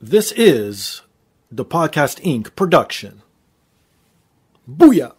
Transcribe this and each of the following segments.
This is the Podcast Inc. production. Booyah!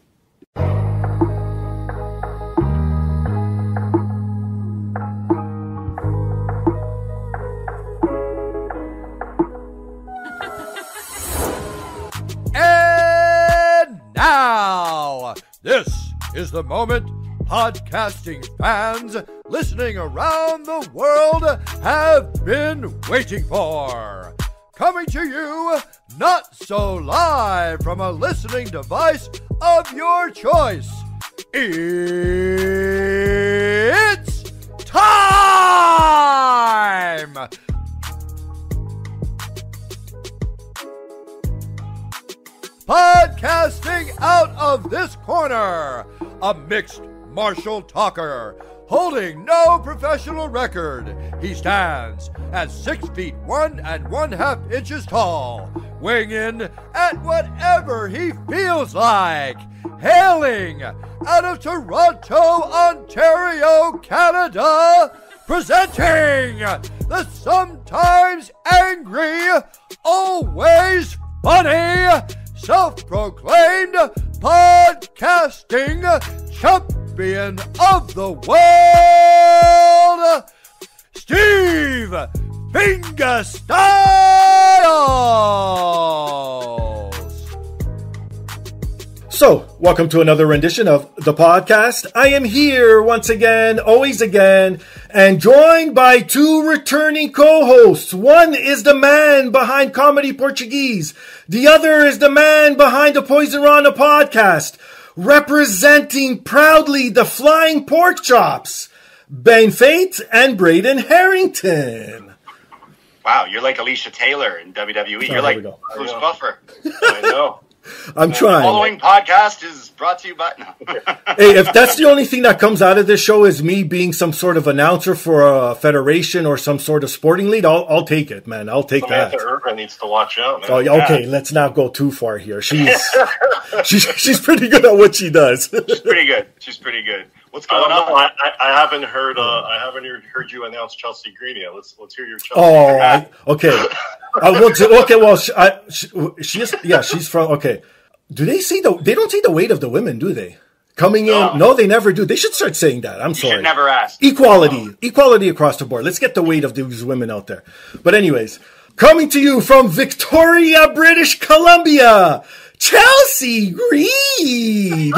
And now, this is the moment podcasting fans listening around the world have been waiting for. Coming to you, not so live from a listening device of your choice. It's time! Podcasting out of this corner, a mixed martial talker, holding no professional record. He stands at 6 feet 1 1/2 inches tall, weighing in at whatever he feels like. Hailing out of Toronto, Ontario, Canada, presenting the sometimes angry, always funny, self-proclaimed podcasting champion of the world, Steve Finga Stylz. So, welcome to another rendition of the podcast. I am here once again, always again, and joined by two returning co-hosts. One is the man behind Comedy Portuguese. The other is the man behind the Poisonrana podcast, representing proudly the Flying PorkChops, Ben Fate and Braden Herrington. Wow, you're like Alicia Taylor in WWE. You're like Bruce Buffer. I know. I'm trying. The following podcast is brought to you by... No. Hey, if that's the only thing that comes out of this show is me being some sort of announcer for a federation or some sort of sporting league, I'll take it, man. I'll take Samantha that. Urban needs to watch out, man. Oh, okay, let's not go too far here. She's pretty good at what she does. She's pretty good. She's pretty good. What's going on? I haven't heard. I haven't heard you announce Chelsea Green yet. Let's hear your Chelsea. Okay. Okay. Well, she's from. Okay. Do they see they don't see the weight of the women, do they? Coming in? No, they never do. They should start saying that. I'm sorry. You should never ask. Equality across the board. Let's get the weight of these women out there. But anyways, coming to you from Victoria, British Columbia, Chelsea Green.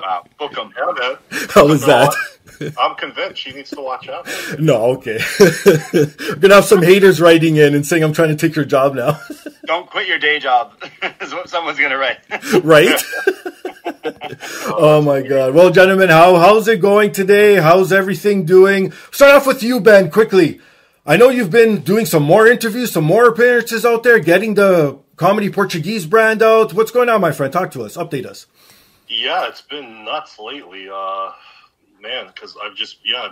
Wow, book 'em. Yeah, man. How was that? I'm convinced she needs to watch out. No, okay. We're going to have some haters writing in and saying I'm trying to take your job now. Don't quit your day job, is what someone's going to write. Right? Oh, my God. Well, gentlemen, how's it going today? How's everything doing? Start off with you, Ben, quickly. I know you've been doing some more interviews, some more appearances out there, getting the Comedy Portuguese brand out. What's going on, my friend? Talk to us. Update us. Yeah, it's been nuts lately. Man, because I've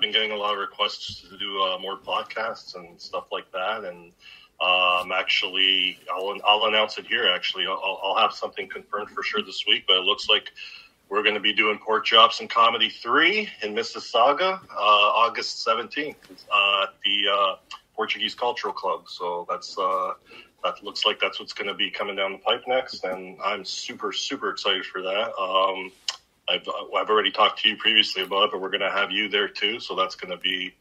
been getting a lot of requests to do more podcasts and stuff like that, and actually, I'll announce it here. Actually, I'll have something confirmed for sure this week, but it looks like we're going to be doing PorkChops and Comedy 3 in Mississauga, August 17th at the Portuguese Cultural Club. So that looks like that's what's going to be coming down the pipe next, and I'm super, super excited for that. I've already talked to you previously about it, but we're going to have you there too, so that's going to be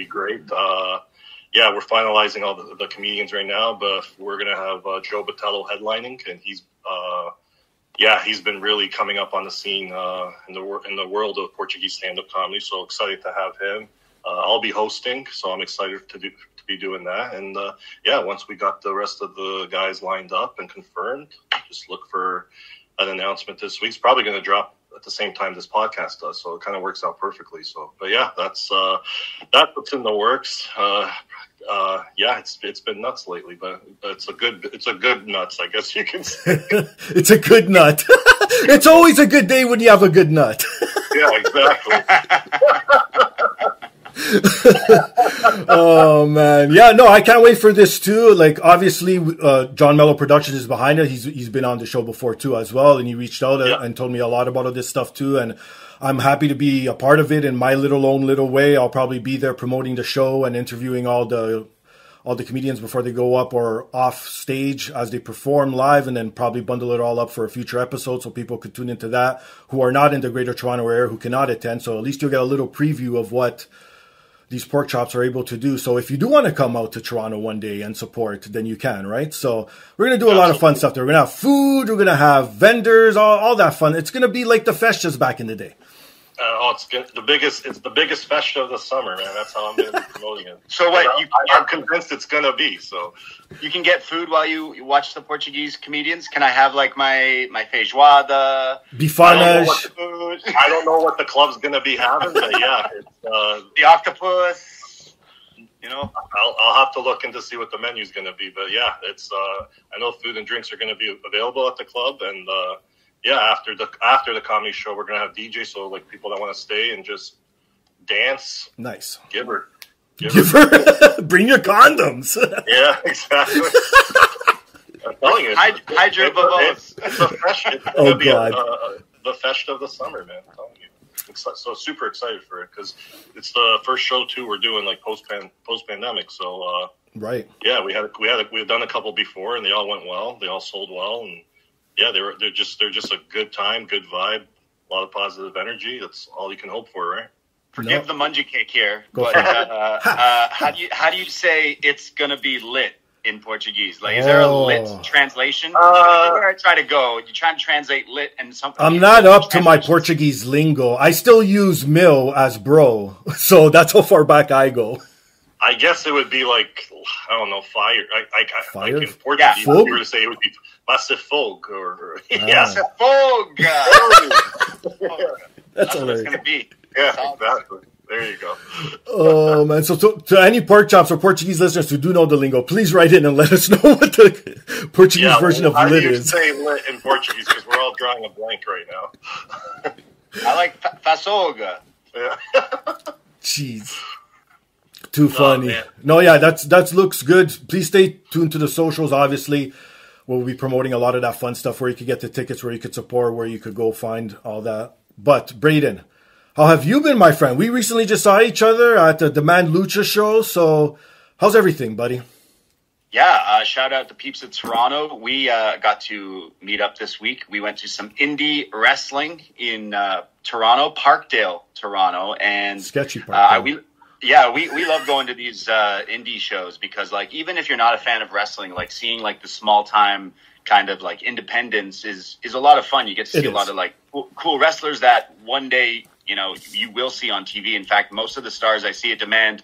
great. We're finalizing all the comedians right now, but we're going to have Joe Botello headlining, and he's been really coming up on the scene in the world of Portuguese stand-up comedy. So excited to have him. I'll be hosting, so I'm excited to be doing that. And once we got the rest of the guys lined up and confirmed, just look for an announcement this week. It's probably going to drop at the same time this podcast does, so it kind of works out perfectly. So, but yeah, that's what's in the works. It's been nuts lately, but it's a good nuts, I guess you can say. It's a good nut. It's always a good day when you have a good nut. Yeah, exactly. Oh man, yeah, no, I can't wait for this too. Like, obviously, John Mello Productions is behind it. He's been on the show before too as well, and he reached out and told me a lot about all this stuff too. And I'm happy to be a part of it in my little way. I'll probably be there promoting the show and interviewing all the all the comedians before they go up or off stage as they perform live, and then probably bundle it all up for a future episode so people could tune into that who are not in the Greater Toronto area, who cannot attend. So at least you'll get a little preview of what these pork chops are able to do. So if you do want to come out to Toronto one day and support, then you can, right? So we're going to do a lot of fun stuff there. We're going to have food. We're going to have vendors, all that fun. It's going to be like the festas back in the day. It's the biggest festa of the summer, man. That's how I'm going to be promoting it. So what? I'm convinced it's going to be. So you can get food while you watch the Portuguese comedians. Can I have like my feijoada? Bifanas. I don't know what the club's going to be having, but yeah, it's the octopus. You know, I'll have to look in to see what the menu's going to be. But yeah, it's I know food and drinks are going to be available at the club, and yeah, after the comedy show, we're gonna have DJ. So like people that want to stay and just dance, nice. Give her. Bring your condoms. Yeah, exactly. I'm telling you, hide your babos. The fest of the summer, man. I'm telling you, so super excited for it because it's the first show too. We're doing like post pandemic, so right. Yeah, we had done a couple before, and they all went well. They all sold well, and yeah, they're just a good time, good vibe, a lot of positive energy. That's all you can hope for, right? Forgive the mungie cake here, but how do you say it's gonna be lit in Portuguese? Like, is there a lit translation? Where I try to go, you try to translate lit and something. I'm not up to my Portuguese lingo. I still use "meu" as "bro," so that's how far back I go. I guess it would be like, I don't know, fire. Fire? Like in Portuguese, yeah. We were to say it would be "Massifog" or Massifog. That's what it's gonna be. Yeah, exactly. There you go. Oh man! So to any pork chops or Portuguese listeners who do know the lingo, please write in and let us know what the Portuguese version of lit is. How do you say lit in Portuguese? Because we're all drawing a blank right now. I like fasoga. Yeah. Jeez. Too funny. No, yeah, that looks good. Please stay tuned to the socials. Obviously, we'll be promoting a lot of that fun stuff where you could get the tickets, where you could support, where you could go find all that. But Braden, how have you been, my friend? We recently just saw each other at the Demand Lucha show. So how's everything, buddy? Yeah, shout out to peeps at Toronto. We got to meet up this week. We went to some indie wrestling in Toronto, Parkdale, Toronto. And sketchy Parkdale. We love going to these indie shows because, like, even if you're not a fan of wrestling, like seeing like the small time kind of like independence is a lot of fun. You get to see a lot of like cool wrestlers that one day, you know, you will see on TV. In fact, most of the stars I see at Demand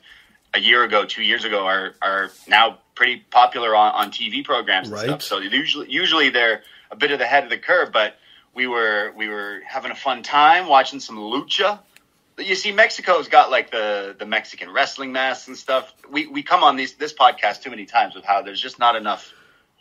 a year ago, 2 years ago are now pretty popular on TV programs and stuff. So usually they're a bit of the head of the curve, but we were having a fun time watching some lucha. You see, Mexico's got like the Mexican wrestling masks and stuff. We come on this podcast too many times with how there's just not enough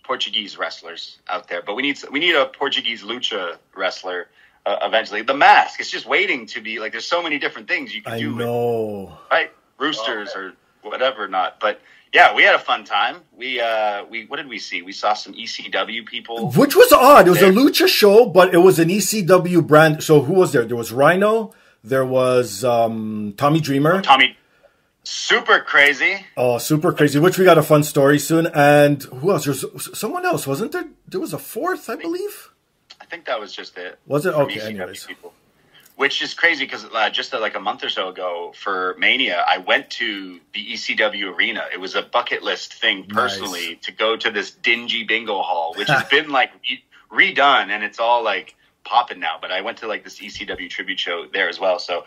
Portuguese wrestlers out there. But we need a Portuguese lucha wrestler eventually. The mask, it's just waiting to be like. There's so many different things you can do. I know, right? Roosters or whatever, not. But yeah, we had a fun time. We what did we see? We saw some ECW people, which was odd. It was a lucha show, but it was an ECW brand. So who was there? There was Rhino. There was Tommy Dreamer. Tommy, super crazy. Oh, super crazy, which we got a fun story soon. And who else? There's someone else, wasn't there? There was a fourth, I believe. I think that was just it. Was it? Okay, anyways. People. Which is crazy because just like a month or so ago for Mania, I went to the ECW arena. It was a bucket list thing personally to go to this dingy bingo hall, which has been like redone and it's all like popping now, but I went to like this ECW tribute show there as well. So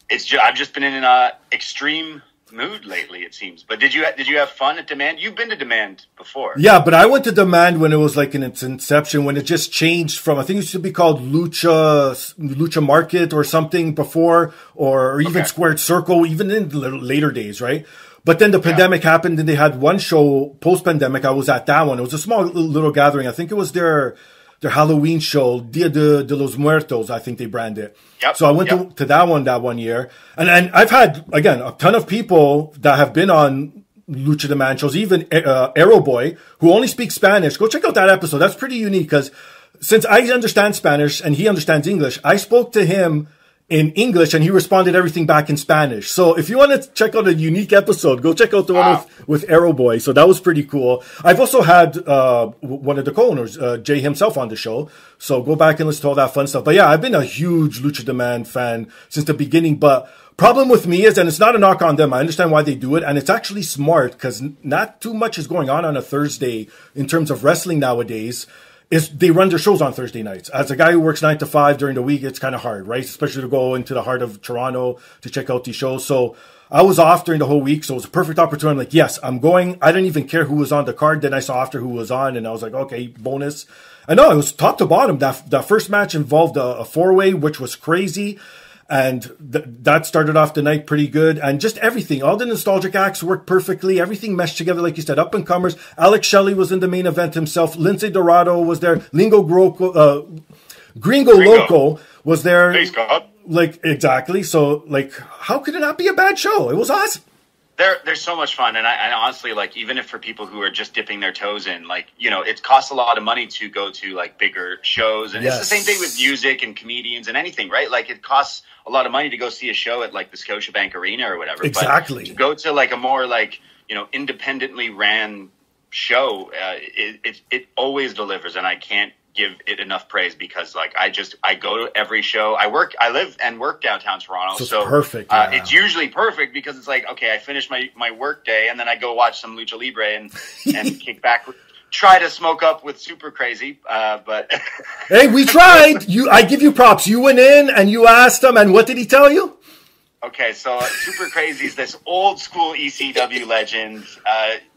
I've just been in an extreme mood lately, it seems. But did you have fun at Demand? You've been to Demand before. Yeah, but I went to Demand when it was like in its inception, when it just changed from, I think it used to be called Lucha Market or something before, or even Squared Circle, even in the later days, right? But then the pandemic happened and they had one show post-pandemic. I was at that one. It was a small little gathering. I think it was their Halloween show, Dia de los Muertos, I think they branded it. Yep. So I went to that one year. And I've had, again, a ton of people that have been on Lucha Demand shows, even Arrow Boy, who only speaks Spanish. Go check out that episode. That's pretty unique because since I understand Spanish and he understands English, I spoke to him in English, and he responded everything back in Spanish. So if you want to check out a unique episode, go check out the one with Arrow Boy. So that was pretty cool. I've also had one of the co-owners, Jay himself, on the show. So go back and listen to all that fun stuff. But yeah, I've been a huge Lucha Demand fan since the beginning. But problem with me is, and it's not a knock on them, I understand why they do it, and it's actually smart because not too much is going on a Thursday in terms of wrestling nowadays. Is they run their shows on Thursday nights. As a guy who works 9 to 5 during the week, it's kind of hard, right? Especially to go into the heart of Toronto to check out these shows. So I was off during the whole week, so it was a perfect opportunity. I'm like, yes, I'm going. I didn't even care who was on the card. Then I saw after who was on, and I was like, okay, bonus. And no, it was top to bottom. That first match involved a four-way, which was crazy. And that started off the night pretty good. And just everything, all the nostalgic acts worked perfectly. Everything meshed together, like you said, up-and-comers. Alex Shelley was in the main event himself. Lindsay Dorado was there. Gringo Loco was there. Thanks, God. Like, exactly. So, like, how could it not be a bad show? It was awesome. They're so much fun, and I honestly, like, even if for people who are just dipping their toes in, like, you know, it costs a lot of money to go to, like, bigger shows, and It's the same thing with music and comedians and anything, right? Like, it costs a lot of money to go see a show at, like, the Scotiabank Arena or whatever. Exactly. But to go to, like, a more, like, you know, independently ran show, it always delivers, and I can't give it enough praise because, like, I go to every show. I live and work downtown Toronto, so it's perfect. Yeah. It's usually perfect because it's like, okay, I finish my work day and then I go watch some Lucha Libre and kick back, try to smoke up with Super Crazy, but hey, we tried. I give you props. You went in and you asked him, and what did he tell you? Okay, so Super Crazy is this old school ECW legend.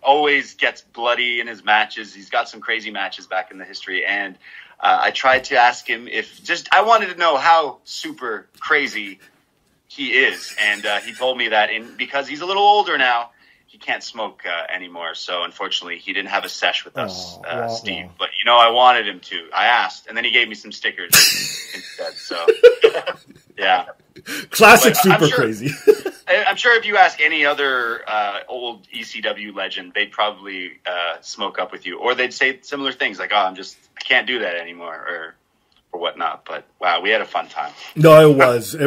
Always gets bloody in his matches. He's got some crazy matches back in the history. And I tried to ask him I wanted to know how super crazy he is. And he told me that because he's a little older now, he can't smoke anymore. So unfortunately, he didn't have a sesh with us, Steve. But, you know, I wanted him to. I asked. And then he gave me some stickers instead. So, yeah. Classic Super Crazy. I'm sure if you ask any other old ECW legend, they'd probably smoke up with you, or they'd say similar things like, "Oh, I can't do that anymore," or whatnot. But wow, we had a fun time. No, it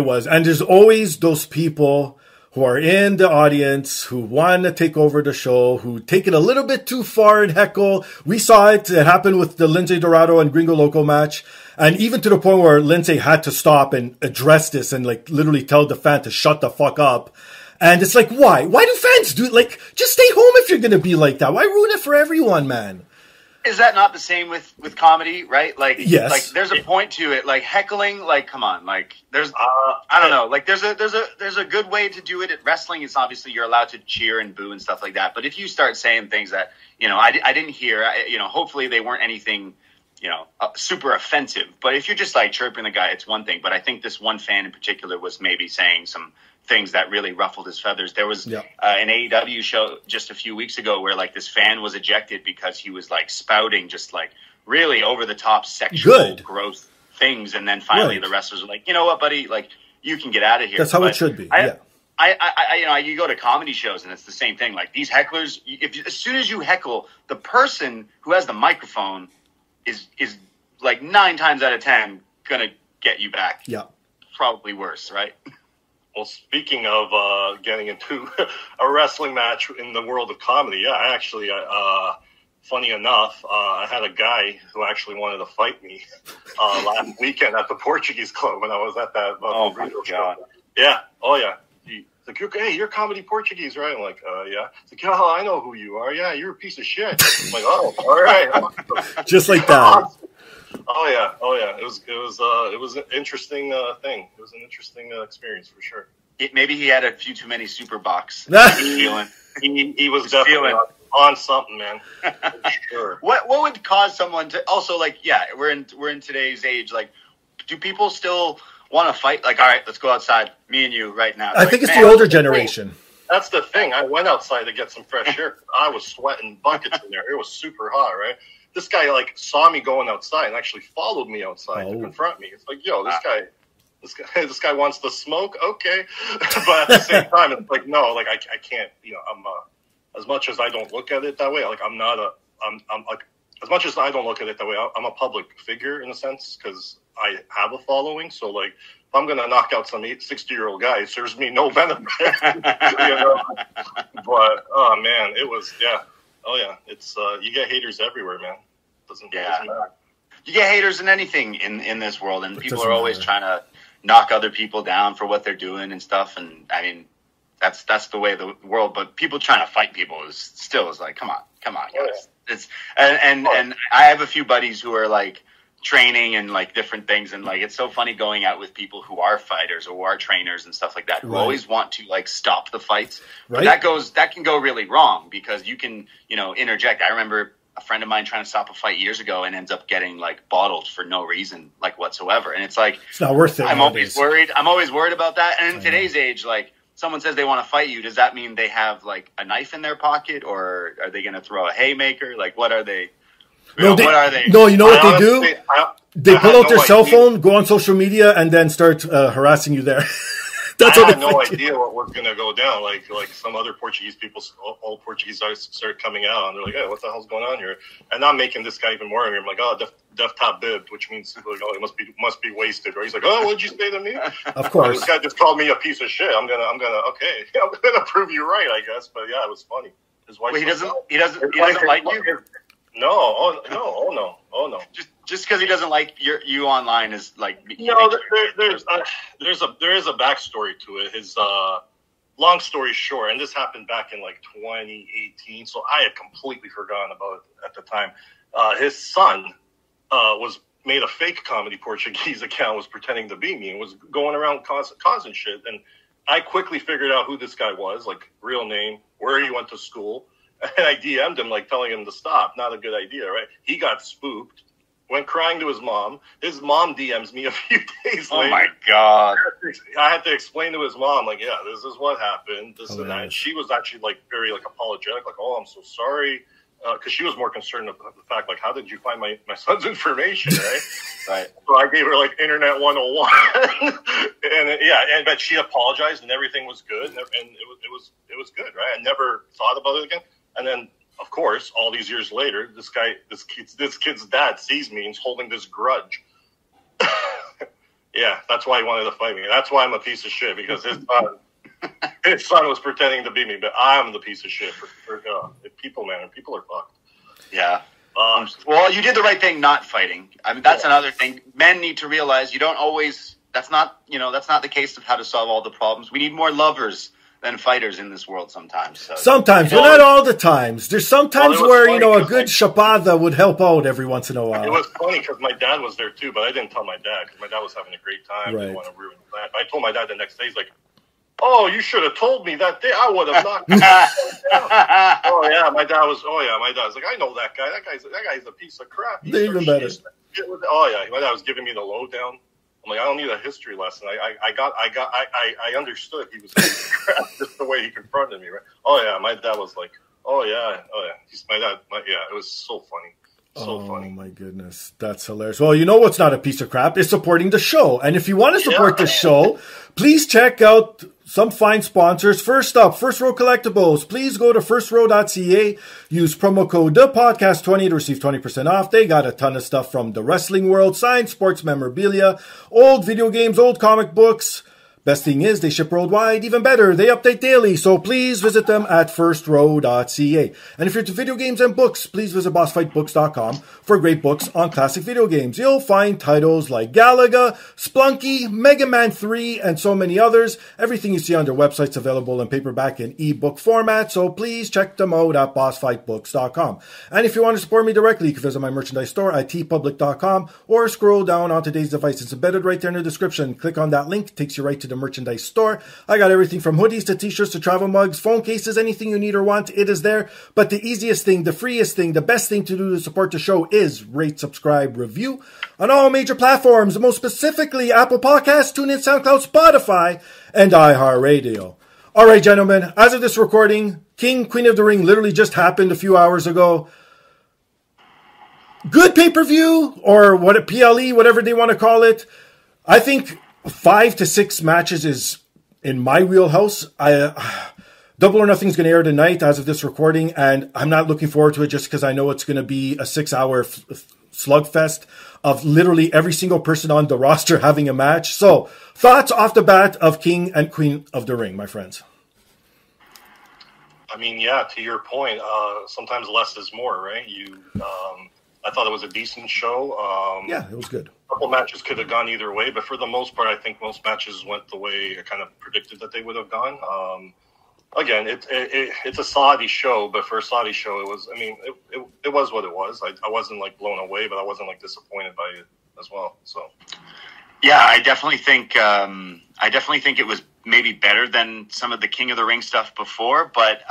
was, and there's always those people who are in the audience who want to take over the show, who take it a little bit too far and heckle. We saw it. It happened with the Lindsay Dorado and Gringo Loco match. And even to the point where Lindsay had to stop and address this and, like, literally tell the fan to shut the fuck up. And it's like, why? Why do fans do it? Like, just stay home if you're going to be like that. Why ruin it for everyone, man? Is that not the same with comedy, right? Like, yes. Like, there's a point to it. Like, heckling, like, come on. Like, there's, I don't know. Like, there's a good way to do it. At wrestling, it's obviously you're allowed to cheer and boo and stuff like that. But if you start saying things that, you know, I didn't hear, you know, hopefully they weren't anything, you know, super offensive. But if you're just, like, chirping the guy, it's one thing. But I think this one fan in particular was maybe saying some things that really ruffled his feathers. There was an AEW show just a few weeks ago where, like, this fan was ejected because he was, like, spouting just, like, really over-the-top sexual gross things. And then finally the wrestlers were like, you know what, buddy? Like, you can get out of here. That's how it should be. I you know, you go to comedy shows and it's the same thing. Like, these hecklers, as soon as you heckle, the person who has the microphone is like 9 times out of 10 gonna get you back. Yeah, probably worse, right? Well, speaking of getting into a wrestling match in the world of comedy, yeah, I actually, funny enough, I had a guy who actually wanted to fight me last weekend at the Portuguese club when I was at that. Oh my God! Yeah. Oh yeah. He's like, hey, you're Comedy Portuguese, right? I'm like, yeah. He's like, oh, I know who you are. Yeah, you're a piece of shit. I'm like, oh, all right. Just like that. Oh yeah. It was an interesting thing. It was an interesting experience for sure. Maybe he had a few too many super box. He was definitely on something, man. For sure. What would cause someone to also, like, yeah, we're in today's age. Like, do people still want to fight? Like, all right, let's go outside, me and you, right now. I think it's the older generation. That's the thing. I went outside to get some fresh air. I was sweating buckets in there. It was super hot, right? This guy, like, saw me going outside and actually followed me outside to confront me. It's like, yo, this guy wants to smoke. Okay. But at the same time, it's like, no, like, I can't, you know, I'm, as much as I don't look at it that way, like, I'm like, as much as I don't look at it that way, I'm a public figure in a sense, because I have a following. So like, if I'm gonna knock out some 60-year-old guy, it serves me no benefit. But oh man, it was it's you get haters everywhere, man. Doesn't matter. You get haters in anything in this world, and people are always trying to knock other people down for what they're doing and stuff. And I mean, that's the way of the world. But people trying to fight people is like, come on, guys. It's and I have a few buddies who are like training and like different things, and like it's so funny going out with people who are fighters or who are trainers and stuff like that, who always want to like stop the fights. Right. But that can go really wrong because you can interject. I remember a friend of mine trying to stop a fight years ago and ends up getting like bottled for no reason like whatsoever, and it's like it's not worth it. I'm always worried about that. And in today's age, like someone says they want to fight you, does that mean they have like a knife in their pocket, or are they going to throw a haymaker? Like what are they? What are they? No, you know what they do? They pull out their cell phone, go on social media, and then start harassing you there. I had no idea what was going to go down. Like some other Portuguese people, all Portuguese guys started coming out, and they're like, "Hey, what the hell's going on here?" And I'm making this guy even more angry. I'm like, "Oh, def top bib," which means like, "Oh, it must be wasted." Or he's like, "Oh, what'd you say to me?" Of course, this guy just called me a piece of shit. I'm gonna prove you right, I guess. But yeah, it was funny. His wife. Wait, he doesn't like you. No, oh no. Just because he doesn't like you online is like no. There is a backstory to it. His long story short, and this happened back in like 2018, so I had completely forgotten about it at the time. His son was made a fake comedy Portuguese account, was pretending to be me, and was going around causing shit. And I quickly figured out who this guy was, like real name, where he went to school. And I DM'd him, like, telling him to stop. Not a good idea, right? He got spooked, went crying to his mom. His mom DMs me a few days later. Oh, my God. I had to explain to his mom, like, yeah, this is what happened, this and that. And she was actually, like, very, like, apologetic, like, oh, I'm so sorry. Because she was more concerned about the fact, like, how did you find my son's information, right? Right. So I gave her, like, Internet 101. But she apologized, and everything was good. And it was good, right? I never thought about it again. And then, of course, all these years later, this kid's dad sees me and is holding this grudge. Yeah, that's why he wanted to fight me. That's why I'm a piece of shit, because his son was pretending to be me, but I'm the piece of shit. People are fucked. Yeah. Well, you did the right thing not fighting. I mean, that's another thing. Men need to realize you don't always. That's not the case of how to solve all the problems. We need more lovers than fighters in this world sometimes. So. Sometimes, but not all the times. There's sometimes where, a good chapada would help out every once in a while. It was funny because my dad was there too, but I didn't tell my dad because my dad was having a great time. Right. I didn't want to ruin that. But I told my dad the next day, he's like, oh, you should have told me that day. I would have knocked him down. My dad was like, I know that guy. That guy's a piece of crap. Even better. My dad was giving me the lowdown. I'm like, I don't need a history lesson. I understood he was crap just the way he confronted me, right? Oh yeah, my dad was like, oh yeah. It was so funny. So funny. Oh my goodness, that's hilarious. Well, you know what's not a piece of crap is supporting the show. And if you want to support the show, please check out some fine sponsors. First up, First Row Collectibles. Please go to firstrow.ca. Use promo code ThePodcast20 to receive 20% off. They got a ton of stuff from the wrestling world, signed sports memorabilia, old video games, old comic books. Best thing is they ship worldwide. Even better, they update daily. So please visit them at firstrow.ca. And if you're into video games and books, please visit bossfightbooks.com for great books on classic video games. You'll find titles like Galaga, Splunky, Mega Man 3, and so many others. Everything you see on their website's available in paperback and ebook format. So please check them out at bossfightbooks.com. And if you want to support me directly, you can visit my merchandise store at tpublic.com or scroll down on today's device. It's embedded right there in the description. Click on that link. It takes you right to the merchandise store. I got everything from hoodies to t-shirts to travel mugs, phone cases, anything you need or want, it is there. But the easiest thing, the freest thing, the best thing to do to support the show is rate, subscribe, review on all major platforms, most specifically Apple Podcasts, TuneIn, SoundCloud, Spotify, and iHeartRadio. All right, gentlemen, as of this recording, Queen of the Ring literally just happened a few hours ago. Good pay-per-view, or what a PLE, whatever they want to call it. I think 5 to 6 matches is in my wheelhouse. Double or Nothing is going to air tonight as of this recording, and I'm not looking forward to it just because I know it's going to be a 6-hour slugfest of literally every single person on the roster having a match. So, thoughts off the bat of King and Queen of the Ring, my friends? I mean, yeah, to your point, sometimes less is more, right? I thought it was a decent show. Yeah, it was good. A couple matches could have gone either way, but for the most part, I think most matches went the way I kind of predicted that they would have gone. Again, it's a Saudi show, but for a Saudi show, it was. I mean, it was what it was. I wasn't like blown away, but I wasn't like disappointed by it as well. So, yeah, I definitely think it was maybe better than some of the King of the Ring stuff before, but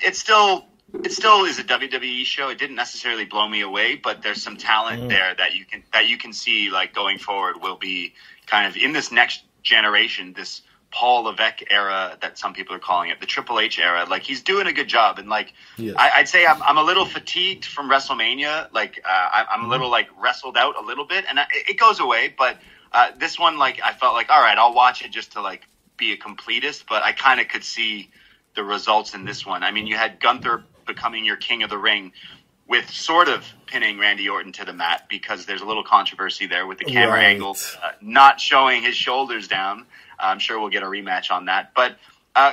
it still is a WWE show. It didn't necessarily blow me away, but there's some talent there that you can see like going forward will be kind of in this next generation, this Paul Levesque era that some people are calling it, the Triple H era. Like, he's doing a good job, and like I'd say I'm a little fatigued from WrestleMania. Like I'm a little like wrestled out a little bit, and it goes away. But this one, like, I felt like, all right, I'll watch it just to like be a completist. But I kind of could see the results in this one. I mean, you had Gunther becoming your King of the Ring with sort of pinning Randy Orton to the mat, because there's a little controversy there with the camera angle not showing his shoulders down. I'm sure we'll get a rematch on that. But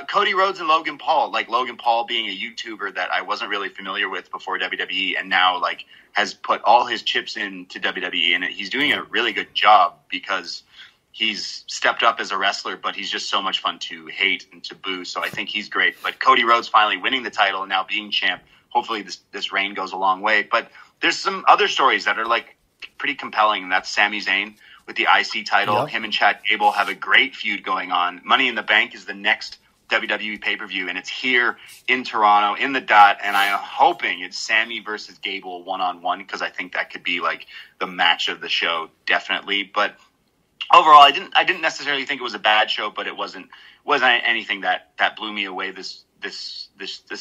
Cody Rhodes and Logan Paul, like Logan Paul being a YouTuber that I wasn't really familiar with before WWE, and now like has put all his chips into WWE, and he's doing a really good job because he's stepped up as a wrestler, but he's just so much fun to hate and to boo. So I think he's great. But Cody Rhodes finally winning the title and now being champ. Hopefully this reign goes a long way. But there's some other stories that are like pretty compelling, and that's Sami Zayn with the IC title. Yep. Him and Chad Gable have a great feud going on. Money in the Bank is the next WWE pay-per-view, and it's here in Toronto in the Dot, and I'm hoping it's Sami versus Gable one-on-one, because I think that could be like the match of the show, definitely. But overall, I didn't necessarily think it was a bad show, but it wasn't anything that blew me away this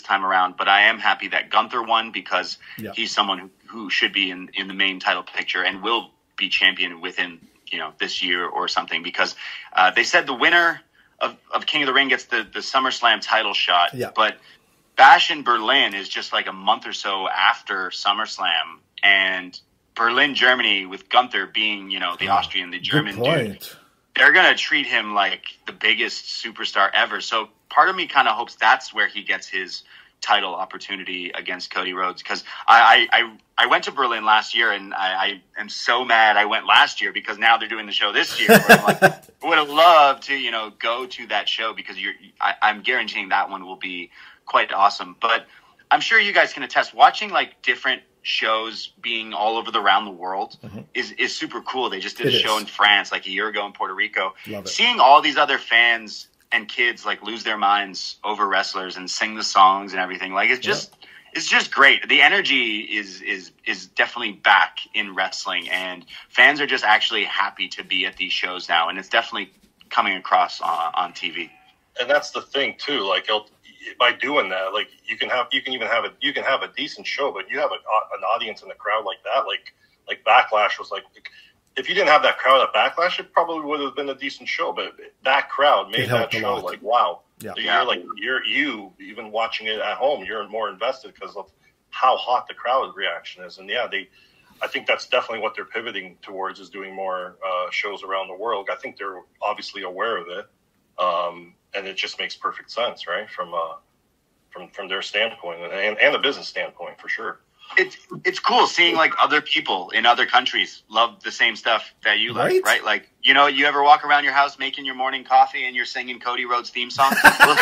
time around. But I am happy that Gunther won, because he's someone who should be in the main title picture and will be champion within this year or something, because they said the winner of King of the Ring gets the SummerSlam title shot. Yeah. But Bash in Berlin is just like a month or so after SummerSlam, and Berlin, Germany, with Gunther being, the Austrian, the German dude, they're going to treat him like the biggest superstar ever. So part of me kind of hopes that's where he gets his title opportunity against Cody Rhodes, because I went to Berlin last year, and I am so mad I went last year, because now they're doing the show this year. I'm like, I would have loved to go to that show, because I'm guaranteeing that one will be quite awesome. But I'm sure you guys can attest, watching like different shows being all over around the world is super cool. They just did a show in France like a year ago in Puerto Rico. Seeing all these other fans and kids like lose their minds over wrestlers and sing the songs and everything, like it's just great. The energy is definitely back in wrestling, and fans are just actually happy to be at these shows now, and it's definitely coming across on TV. And that's the thing too, like by doing that, like you can have a decent show, but you have an audience in the crowd like that, like Backlash was like, if you didn't have that crowd at Backlash, it probably would have been a decent show, but that crowd made that show like, wow. Yeah. So you're even watching it at home, you're more invested because of how hot the crowd reaction is. And I think that's definitely what they're pivoting towards, is doing more shows around the world. I think they're obviously aware of it. And it just makes perfect sense, right? From their standpoint and the business standpoint, for sure. It's cool seeing like other people in other countries love the same stuff that you like, right? Like, you ever walk around your house making your morning coffee and you're singing Cody Rhodes' theme song? Well,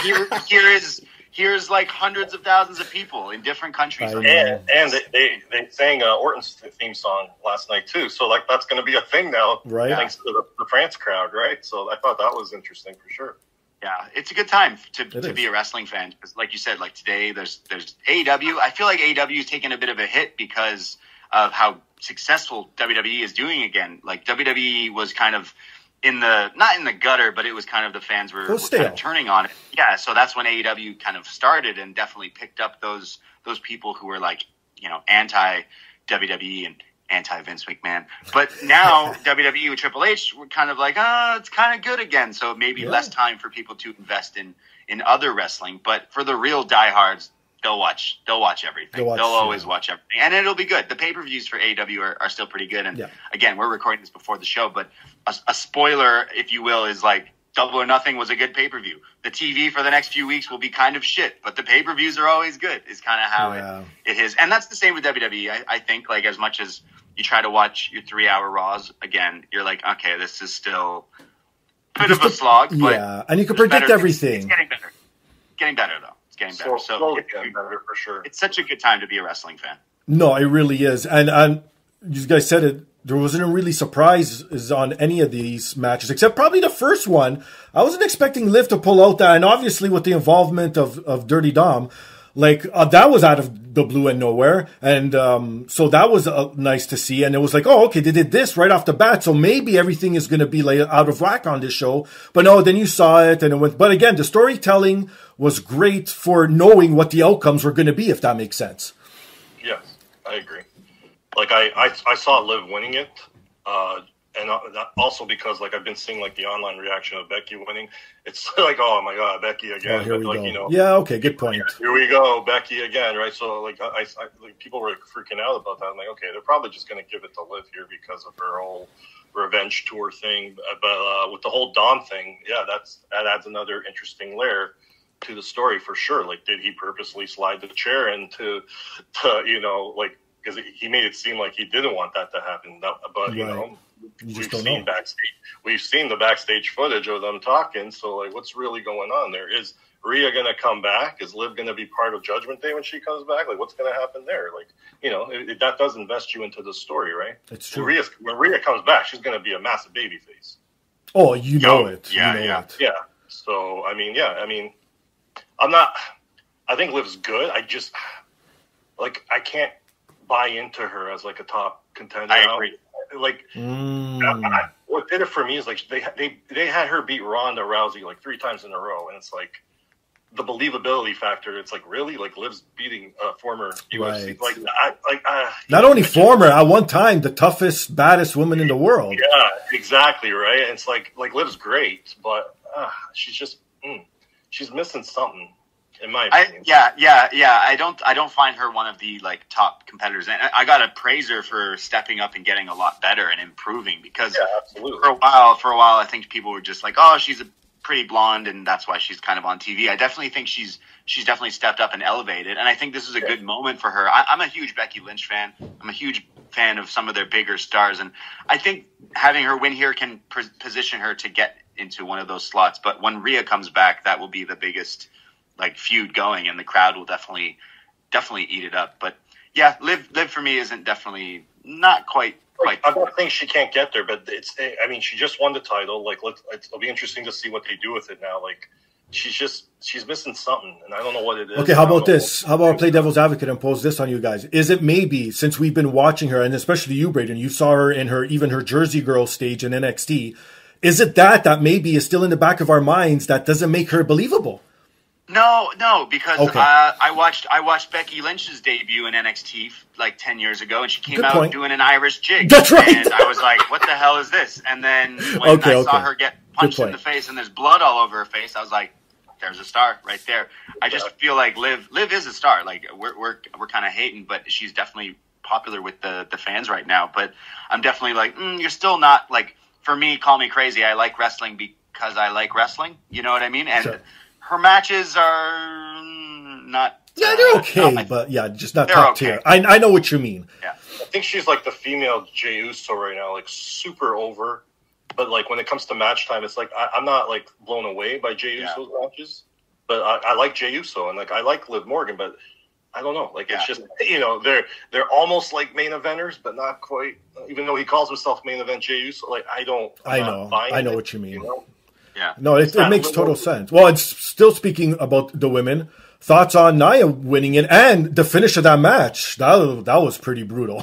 here's like hundreds of thousands of people in different countries. And they sang Orton's theme song last night too. So like that's going to be a thing now, right? Thanks to the France crowd, right? So I thought that was interesting for sure. Yeah, it's a good time to be a wrestling fan, because like you said, like today there's AEW. I feel like AEW is taking a bit of a hit because of how successful WWE is doing again. Like WWE was kind of not in the gutter, but it was kind of the fans were kind of turning on it. Yeah, so that's when AEW kind of started and definitely picked up those people who were like, anti WWE and anti-Vince McMahon. But now WWE with Triple H, we're kind of like, it's kind of good again. So maybe less time for people to invest in other wrestling. But for the real diehards, they'll watch everything. They'll always watch everything, and it'll be good. The pay-per-views for AEW are still pretty good. And again, we're recording this before the show, but a spoiler, if you will, is like Double or Nothing was a good pay-per-view. The TV for the next few weeks will be kind of shit, but the pay-per-views are always good. Is kind of how it is, and that's the same with WWE. I think like as much as you try to watch your 3-hour Raws, again, you're like, okay, this is still a bit of a slog, but and you can predict everything. It's getting better. Getting better though. It's getting better. So getting better for sure. It's such a good time to be a wrestling fan. No, it really is. And you guys said it. There wasn't really surprises on any of these matches, except probably the first one. I wasn't expecting Liv to pull out that, and obviously with the involvement of Dirty Dom, like that was out of the blue and nowhere, and so that was nice to see. And it was like, oh, okay, they did this right off the bat, so maybe everything is going to be like out of whack on this show. But no, then you saw it, and it went. But again, the storytelling was great for knowing what the outcomes were going to be, if that makes sense. Yes, I agree. Like I saw Liv winning it, and also because like I've been seeing like the online reaction of Becky winning. It's like, oh my god, Becky again. Oh, here we like, go. You know, yeah, okay, good point. Here we go, Becky again, right? So like I like, people were freaking out about that. I'm like, okay, they're probably just going to give it to Liv here because of her whole revenge tour thing. But with the whole Dom thing, that adds another interesting layer to the story for sure. Like, did he purposely slide the chair into, you know, like. Because he made it seem like he didn't want that to happen, but you know, we've seen the backstage footage of them talking. So, like, what's really going on there? Is Rhea going to come back? Is Liv going to be part of Judgment Day when she comes back? Like, what's going to happen there? Like, you know, that does invest you into the story, right? It's true. When Rhea comes back, she's going to be a massive babyface. Oh, you know it. Yeah. So, I mean, I'm not. I think Liv's good. I just I can't buy into her as like a top contender. I agree. Like, what did it for me is like they had her beat Ronda Rousey like 3 times in a row, and it's like the believability factor. It's like, really, like Liv's beating a former UFC. Not only former, at one time the toughest, baddest woman in the world. Yeah, exactly right. And it's like Liv's great, but she's just she's missing something. In my opinion. I don't find her one of the like top competitors, and I gotta praise her for stepping up and getting a lot better and improving. Because for a while, I think people were just like, "Oh, she's a pretty blonde, and that's why she's kind of on TV." I definitely think she's definitely stepped up and elevated, and I think this is a good moment for her. I'm a huge Becky Lynch fan. I'm a huge fan of some of their bigger stars, and I think having her win here can position her to get into one of those slots. But when Rhea comes back, that will be the biggest like feud going, and the crowd will definitely eat it up. But yeah, Liv for me isn't definitely not quite. I don't think she can't get there, but I mean, she just won the title. Like, it'll be interesting to see what they do with it now. Like, she's missing something, and I don't know what it is. Okay, how about this? How about I play devil's advocate and pose this on you guys? Is it maybe, since we've been watching her, and especially you, Braden, you saw her in her Jersey Girl stage in NXT, is it that maybe is still in the back of our minds that doesn't make her believable? No, because I watched Becky Lynch's debut in NXT like 10 years ago, and she came out doing an Irish jig. That's right. And I was like, what the hell is this? And then when I saw her get punched in the face and there's blood all over her face, I was like, there's a star right there. I just feel like Liv is a star. Like, we're kind of hating, but she's definitely popular with the fans right now. But I'm definitely like, you're still not, like, for me, call me crazy. I like wrestling because I like wrestling. You know what I mean? And sure. Her matches are not. Yeah, they're okay, but just not top tier. I know what you mean. Yeah, I think she's like the female Jey Uso right now, like super over. But like when it comes to match time, it's like I'm not like blown away by Jey Uso's matches, but I like Jey Uso and like I like Liv Morgan, but I don't know. Like it's just they're almost like main eventers, but not quite. Even though he calls himself main event Jey Uso, like I know what you mean. You know? Yeah. No, it makes total sense. Well, it's still speaking about the women. Thoughts on Nia winning it and the finish of that match? That was pretty brutal.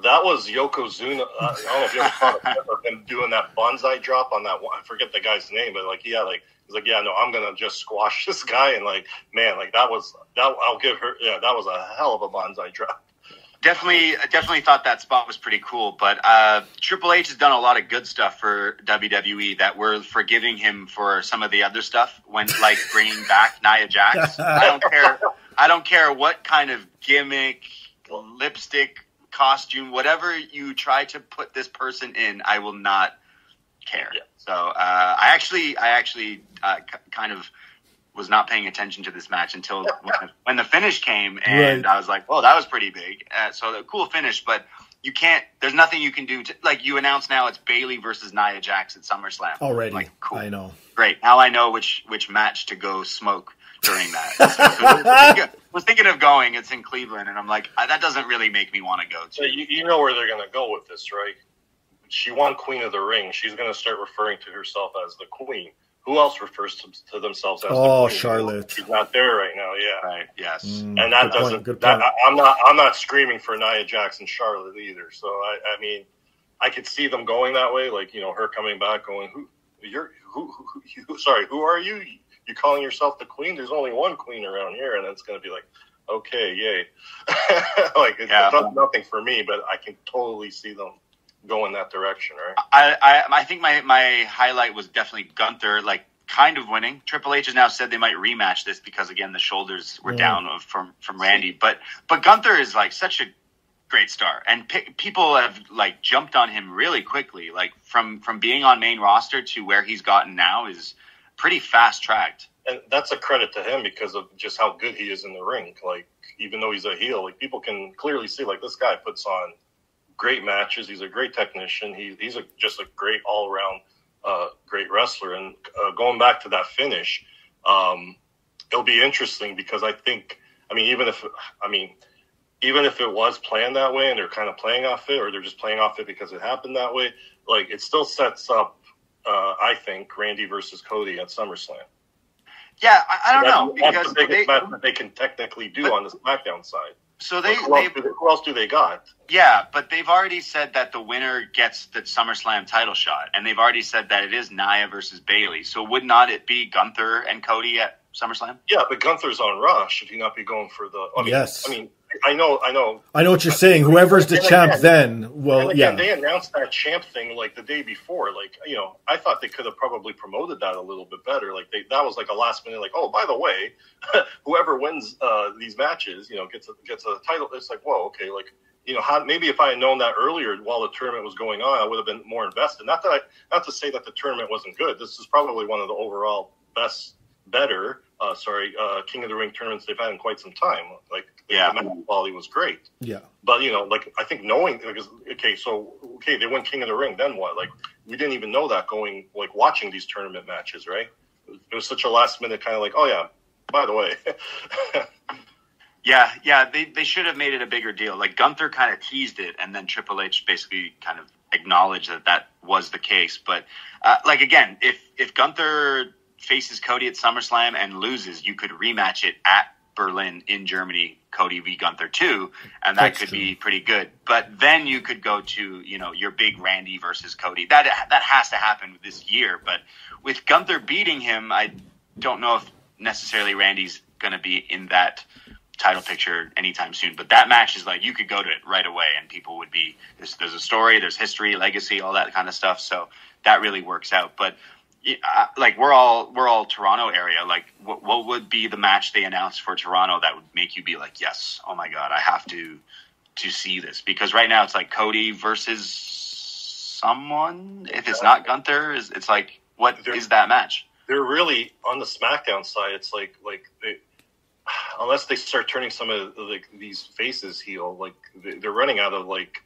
That was Yokozuna. I don't know if you ever saw him doing that bonsai drop on that one. I forget the guy's name, but he's like, I'm gonna just squash this guy, and like, man, like I'll give her. Yeah, that was a hell of a bonsai drop. Definitely thought that spot was pretty cool. But Triple H has done a lot of good stuff for WWE that we're forgiving him for some of the other stuff when, like, bringing back Nia Jax. I don't care what kind of gimmick, lipstick, costume, whatever you try to put this person in, I will not care. Yeah. So I actually kind of was not paying attention to this match until when the finish came, and I was like, "Oh, that was pretty big." So a cool finish, but you can't. There's nothing you can do to, like, you announce now it's Bayley versus Nia Jax at SummerSlam already. Like, cool. I know. Great. Now I know which match to go smoke during that. Was thinking of going. It's in Cleveland, and I'm like, that doesn't really make me want to go. So you know where they're going to go with this, right? She won Queen of the Ring. She's going to start referring to herself as the Queen. Who else refers to themselves as the Queen? Oh, Charlotte. She's not there right now. Yeah. Right. Yes. And that doesn't. Good point. I'm not screaming for Nia Jax and Charlotte either. So I mean, I could see them going that way. Like, her coming back, going, Sorry, who are you? You're calling yourself the Queen? There's only one Queen around here, and it's going to be like, okay, yay. Like, it's nothing for me, but I can totally see them go in that direction, right? I think my highlight was definitely Gunther, like, kind of winning. Triple H has now said they might rematch this because, again, the shoulders were down from Randy. But Gunther is, like, such a great star, and people have, like, jumped on him really quickly. Like, from being on main roster to where he's gotten now is pretty fast tracked. And that's a credit to him because of just how good he is in the ring. Like, even though he's a heel, like, people can clearly see, like, this guy puts on great matches. He's a great technician. He's just a great all around great wrestler. And going back to that finish, it'll be interesting because I think, even if it was planned that way and they're kind of playing off it, or they're just playing off it because it happened that way, like, it still sets up, I think, Randy versus Cody at SummerSlam. Yeah, I don't know, because that's the biggest match that they can technically do on the SmackDown side. So who else do they got? Yeah, but they've already said that the winner gets the SummerSlam title shot, and they've already said that it is Nia versus Bayley. So would not it be Gunther and Cody at SummerSlam? Yeah, but Gunther's on Raw. Should he not be going for the? Yes. I know what you're saying. Whoever's the champ then, they announced that champ thing like the day before. Like, I thought they could have probably promoted that a little bit better. Like, that was like a last minute, like, oh, by the way, whoever wins these matches, gets a title. It's like, whoa, okay, like, maybe if I had known that earlier while the tournament was going on, I would have been more invested. Not to say that the tournament wasn't good. This is probably one of the overall better King of the Ring tournaments they've had in quite some time. Like, the match quality was great. Yeah. But, like, I think knowing, because, they win King of the Ring, then what? Like, we didn't even know that going, like, watching these tournament matches, right? It was such a last minute kind of like, oh, yeah, by the way. Yeah, they should have made it a bigger deal. Like, Gunther kind of teased it, and then Triple H basically kind of acknowledged that was the case. But, like, again, if Gunther faces Cody at SummerSlam and loses, you could rematch it at Berlin in Germany, Cody v. Gunther 2, and that could be pretty good. But then you could go to, your big Randy versus Cody. That has to happen this year. But with Gunther beating him, I don't know if necessarily Randy's going to be in that title picture anytime soon. But that match is like, you could go to it right away and people would be, there's a story, there's history, legacy, all that kind of stuff. So that really works out. But like, we're all Toronto area. Like, what would be the match they announced for Toronto that would make you be like, yes, oh my God, I have to see this? Because right now it's like Cody versus someone. If it's not Gunther, it's like, what is that match? They're really on the SmackDown side. It's like they, unless they start turning some of these faces heel, like, they're running out of like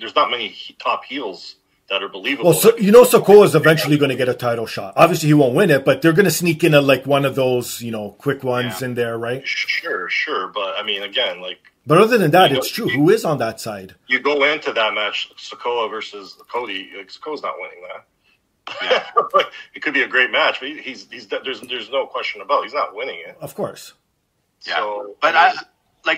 there's not many top heels that are believable. Well, Sikoa is eventually going to get a title shot. Obviously, he won't win it, but they're going to sneak in one of those, quick ones in there, right? Sure. But, again, like... But other than that, it's true. Who is on that side? You go into that match, Sikoa versus Cody. Sikoa's not winning that. Yeah. It could be a great match, but there's no question about it. He's not winning it. Of course. Yeah. So, but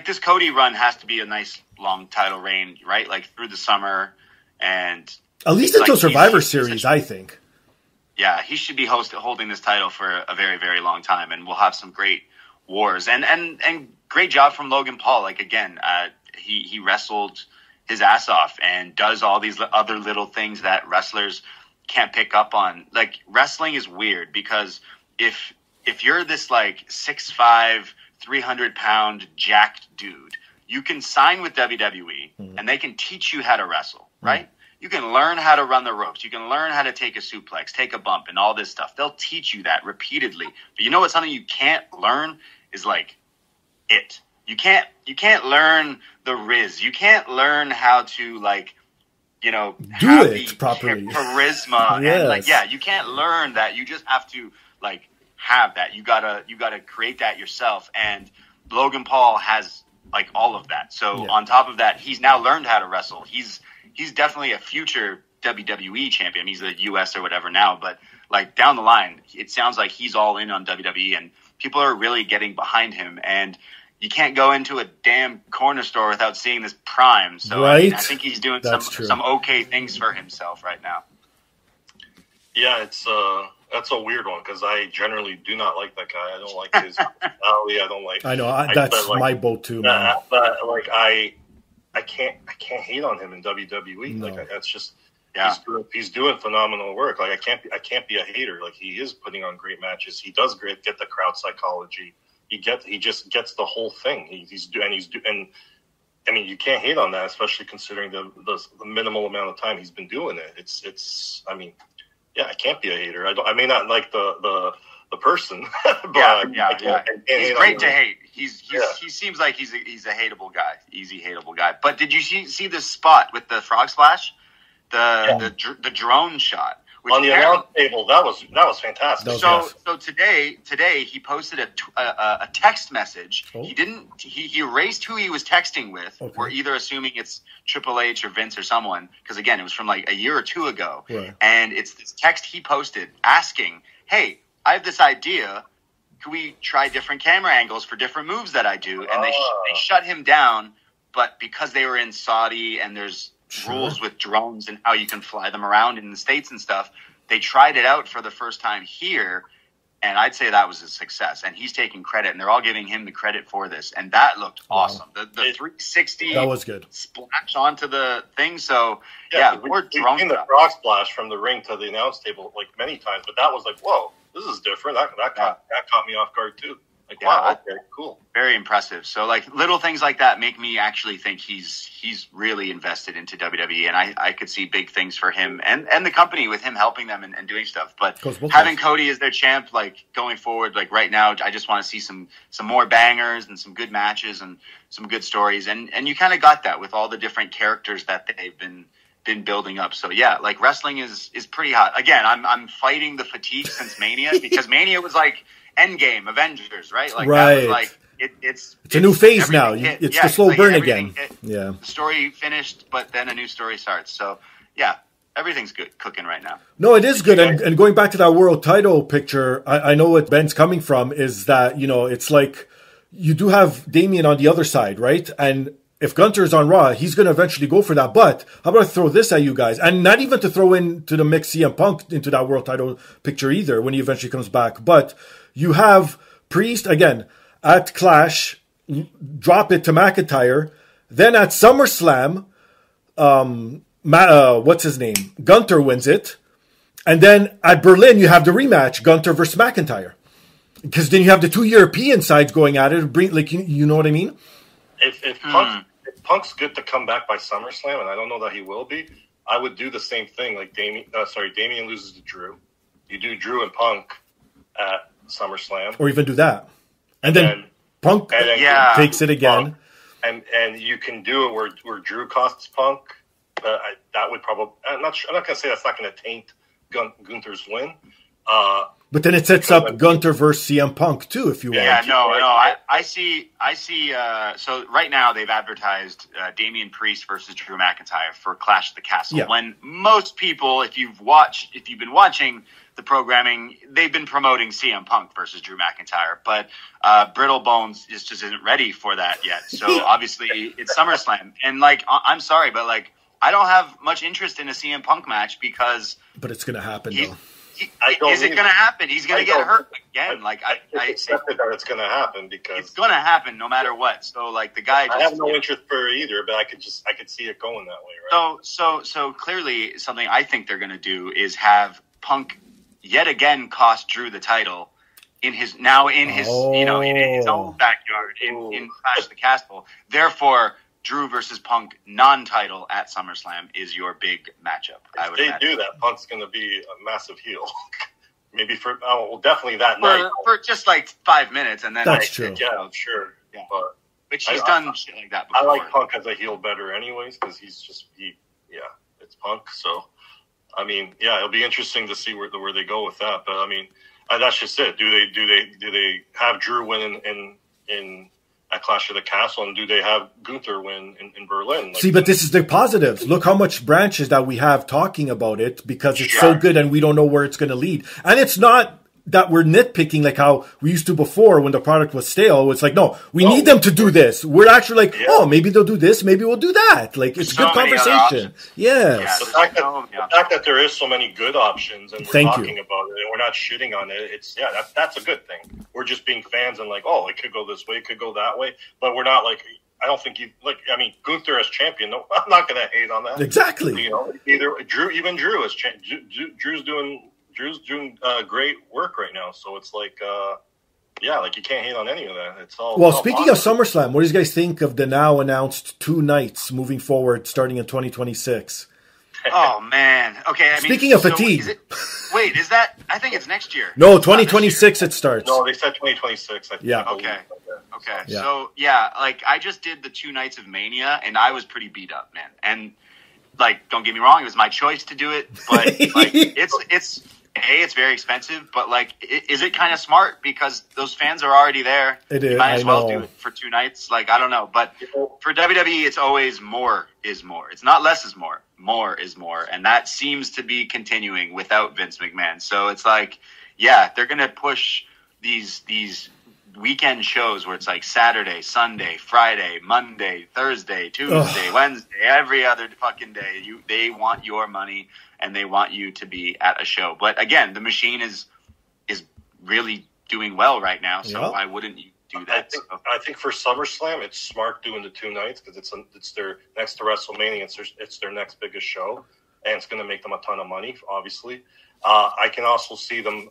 this Cody run has to be a nice long title reign, right? Like, through the summer and... At least until Survivor Series, I think. Yeah, he should be holding this title for a very, very long time, and we'll have some great wars. And great job from Logan Paul. Like, again, he wrestled his ass off and does all these other little things that wrestlers can't pick up on. Like, wrestling is weird because if you're this like 6'5", 300-pound jacked dude, you can sign with WWE and they can teach you how to wrestle, right? You can learn how to run the ropes. You can learn how to take a suplex, take a bump, and all this stuff. They'll teach you that repeatedly. But you know what's something you can't learn is like it. You can't learn the Riz. You can't learn how to like, you know, do it properly. Charisma Yes. and like, yeah, you can't learn that. You just have to like have that. You gotta create that yourself. And Logan Paul has like all of that. So on top of that, he's now learned how to wrestle. He's definitely a future WWE champion. He's a US or whatever now, but like down the line, it sounds like he's all in on WWE and people are really getting behind him. And you can't go into a damn corner store without seeing this Prime. So right. I mean, I think he's doing some okay things for himself right now. Yeah, that's a weird one because I generally do not like that guy. I don't like his personality. I don't like. I know that's my boat too, man. But like I can't hate on him in WWE. No. Like that's just he's doing phenomenal work. Like I can't be a hater. Like he is putting on great matches. He does get the crowd psychology. He just gets the whole thing. He's doing. I mean, you can't hate on that, especially considering the minimal amount of time he's been doing it. It's. I mean, yeah, I can't be a hater. I may not like the person, but He's great to hate. He seems like he's a hateable guy, easy hateable guy. But did you see this spot with the frog splash, the drone shot? Which on the announce table, that was fantastic. So today he posted a text message. Oh. He erased who he was texting with. Okay. We're either assuming it's Triple H or Vince or someone, because again, it was from like a year or two ago. Right. And it's this text he posted asking, "Hey, I have this idea. Can we try different camera angles for different moves that I do?" And they shut him down, but because they were in Saudi and there's rules with drones and how you can fly them around in the States and stuff, they tried it out for the first time here, and I'd say that was a success. And he's taking credit, and they're all giving him the credit for this. And that looked awesome. The 360 that was good. Splash onto the thing. So we've seen the frog splash from the ring to the announce table like many times, but that was like, whoa, this is different. That caught me off guard too. Like, wow, okay, cool. Very impressive. So, like, little things like that make me actually think he's really invested into WWE, and I could see big things for him and the company with him helping them and doing stuff. But having Cody as their champ, like, going forward, like, right now, I just want to see some more bangers and some good matches and some good stories. And you kind of got that with all the different characters that they've been building up. So, yeah, like, wrestling is pretty hot. Again, I'm fighting the fatigue since Mania, because Mania was like Endgame, Avengers, right? Like, that was like, it's a new phase now. It's the slow burn again. The story finished, but then a new story starts. So, yeah, everything's good cooking right now. No, it is good. And going back to that world title picture, I know what Ben's coming from is that, you know, it's like you do have Damian on the other side, right? And if Gunther's on Raw, he's going to eventually go for that. But how about I throw this at you guys? And not even to throw into the mix CM Punk into that world title picture either when he eventually comes back. But you have Priest, again, at Clash, drop it to McIntyre. Then at SummerSlam, what's his name? Gunther wins it. And then at Berlin, you have the rematch, Gunther versus McIntyre. Because then you have the two European sides going at it. Like, you know what I mean? If Punk's good to come back by SummerSlam, and I don't know that he will be, I would do the same thing. Like Damian loses to Drew. You do Drew and Punk at SummerSlam, or even do that, and then Punk takes it again, Punk, and you can do it where Drew costs Punk. That would probably. I'm not going to say that's not going to taint Gunther's win. But then it sets up Gunther versus CM Punk too, if you want. Yeah, no. I see. So right now they've advertised Damian Priest versus Drew McIntyre for Clash at the Castle. Yeah. When most people, if you've been watching the programming, they've been promoting CM Punk versus Drew McIntyre. But Brittle Bones just isn't ready for that yet. So obviously it's SummerSlam, and like I'm sorry, but like I don't have much interest in a CM Punk match because. But it's going to happen though. Is it going to happen? He's going to get hurt again. I accepted that it's going to happen because it's going to happen no matter what. So like the guy, I have no interest for it either, but I could see it going that way, right? So clearly, something I think they're going to do is have Punk yet again cost Drew the title in his in his own backyard in Clash of the Castle. Therefore, Drew versus Punk non-title at SummerSlam is your big matchup. If they do that, Punk's going to be a massive heel. Maybe definitely that night. For just like 5 minutes, and then that's true. Yeah, sure. Yeah. But she's done shit like that before. I like Punk as a heel better anyways, because it's Punk. So, I mean, it'll be interesting to see where they go with that. But I mean, that's just it. Do they have Drew win in at Clash of the Castle, and do they have Gunther win in Berlin? See, but this is the positives. Look how much branches that we have talking about it because it's so good and we don't know where it's going to lead. And it's not that we're nitpicking like how we used to before when the product was stale. It's like, no, we need them to do this. We're actually like, maybe they'll do this, maybe we'll do that. Like, it's good conversation. Yes. The fact that there is so many good options and we're talking about it and we're not shitting on it, that's a good thing. We're just being fans and like, it could go this way, it could go that way. But we're not like, I don't think Gunther as champion, no, I'm not going to hate on that. Exactly. Either Drew as champion. Drew's doing great work right now, so it's like, you can't hate on any of that. It's all. Well, speaking of SummerSlam, what do you guys think of the now announced 2 nights moving forward, starting in 2026? Oh man! Okay, speaking of fatigue, is that? I think it's next year. No, 2026 it starts. No, they said 2026. Yeah. Okay. Yeah. So I just did the 2 nights of Mania, and I was pretty beat up, man. And don't get me wrong, it was my choice to do it, but it's very expensive, but is it kind of smart because those fans are already there? It is. You might as well do it for 2 nights. I don't know, but for WWE, it's always more is more. It's not less is more. More is more, and that seems to be continuing without Vince McMahon. So it's they're gonna push these weekend shows where it's Saturday, Sunday, Friday, Monday, Thursday, Tuesday, Wednesday, every other fucking day. They want your money and they want you to be at a show. But again, the machine is really doing well right now. So why wouldn't you do that? I think for SummerSlam, it's smart doing the 2 nights because it's their next to WrestleMania. It's their next biggest show, and it's going to make them a ton of money. Obviously, I can also see them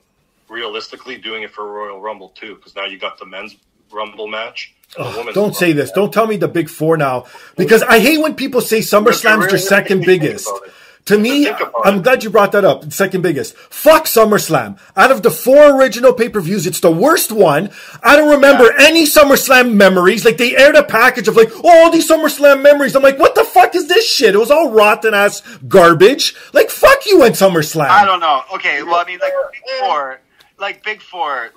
realistically doing it for Royal Rumble too, because now you got the men's Rumble match. Don't say this. Don't tell me the big 4 now, because I hate when people say SummerSlam's their second biggest. To me, I'm glad you brought that up. Second biggest. Fuck SummerSlam. Out of the 4 original pay-per-views, it's the worst one. I don't remember any SummerSlam memories. They aired a package of these SummerSlam memories. I'm like, what the fuck is this shit? It was all rotten ass garbage. Fuck you and SummerSlam. I don't know. Okay, well, I mean, Big Four,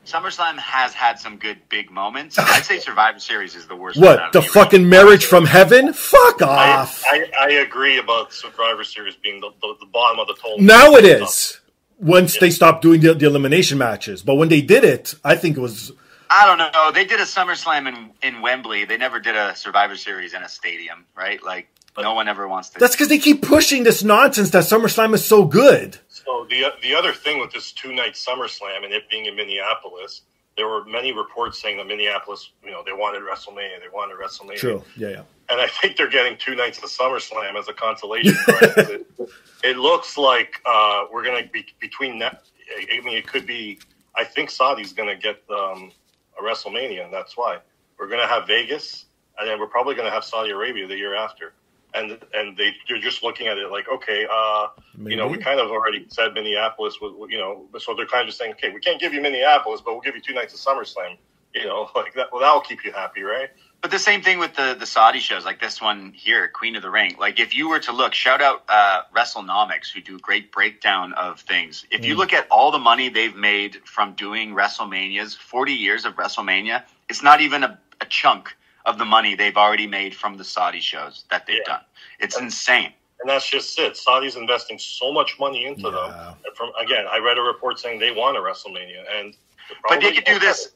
SummerSlam has had some good big moments. I'd say Survivor Series is the worst. What, the fucking marriage from heaven? Fuck off. I agree about Survivor Series being the bottom of the toll. Now it is. Once they stopped doing the elimination matches. But when they did it, I think it was... I don't know. They did a SummerSlam in Wembley. They never did a Survivor Series in a stadium, right? No one ever wants to... That's because they keep pushing this nonsense that SummerSlam is so good. So the other thing with this 2-night SummerSlam and it being in Minneapolis, there were many reports saying that Minneapolis, they wanted WrestleMania. True, yeah. And I think they're getting 2 nights of SummerSlam as a consolation prize. It looks like we're going to be between that. I mean, it could be... I think Saudi's going to get a WrestleMania, and that's why. We're going to have Vegas, and then we're probably going to have Saudi Arabia the year after. And they're just looking at it okay, we kind of already said Minneapolis, so they're kind of just saying, okay, we can't give you Minneapolis, but we'll give you 2 nights of SummerSlam, that. Well, that'll keep you happy, right? But the same thing with the Saudi shows, like this one here, Queen of the Ring. If you were to look, shout out WrestleNomics, who do a great breakdown of things. If you look at all the money they've made from doing WrestleManias, 40 years of WrestleMania, it's not even a chunk of the money they've already made from the Saudi shows that they've done. It's insane. And that's just it. Saudi's investing so much money into them. I read a report saying they want a WrestleMania, but they could do this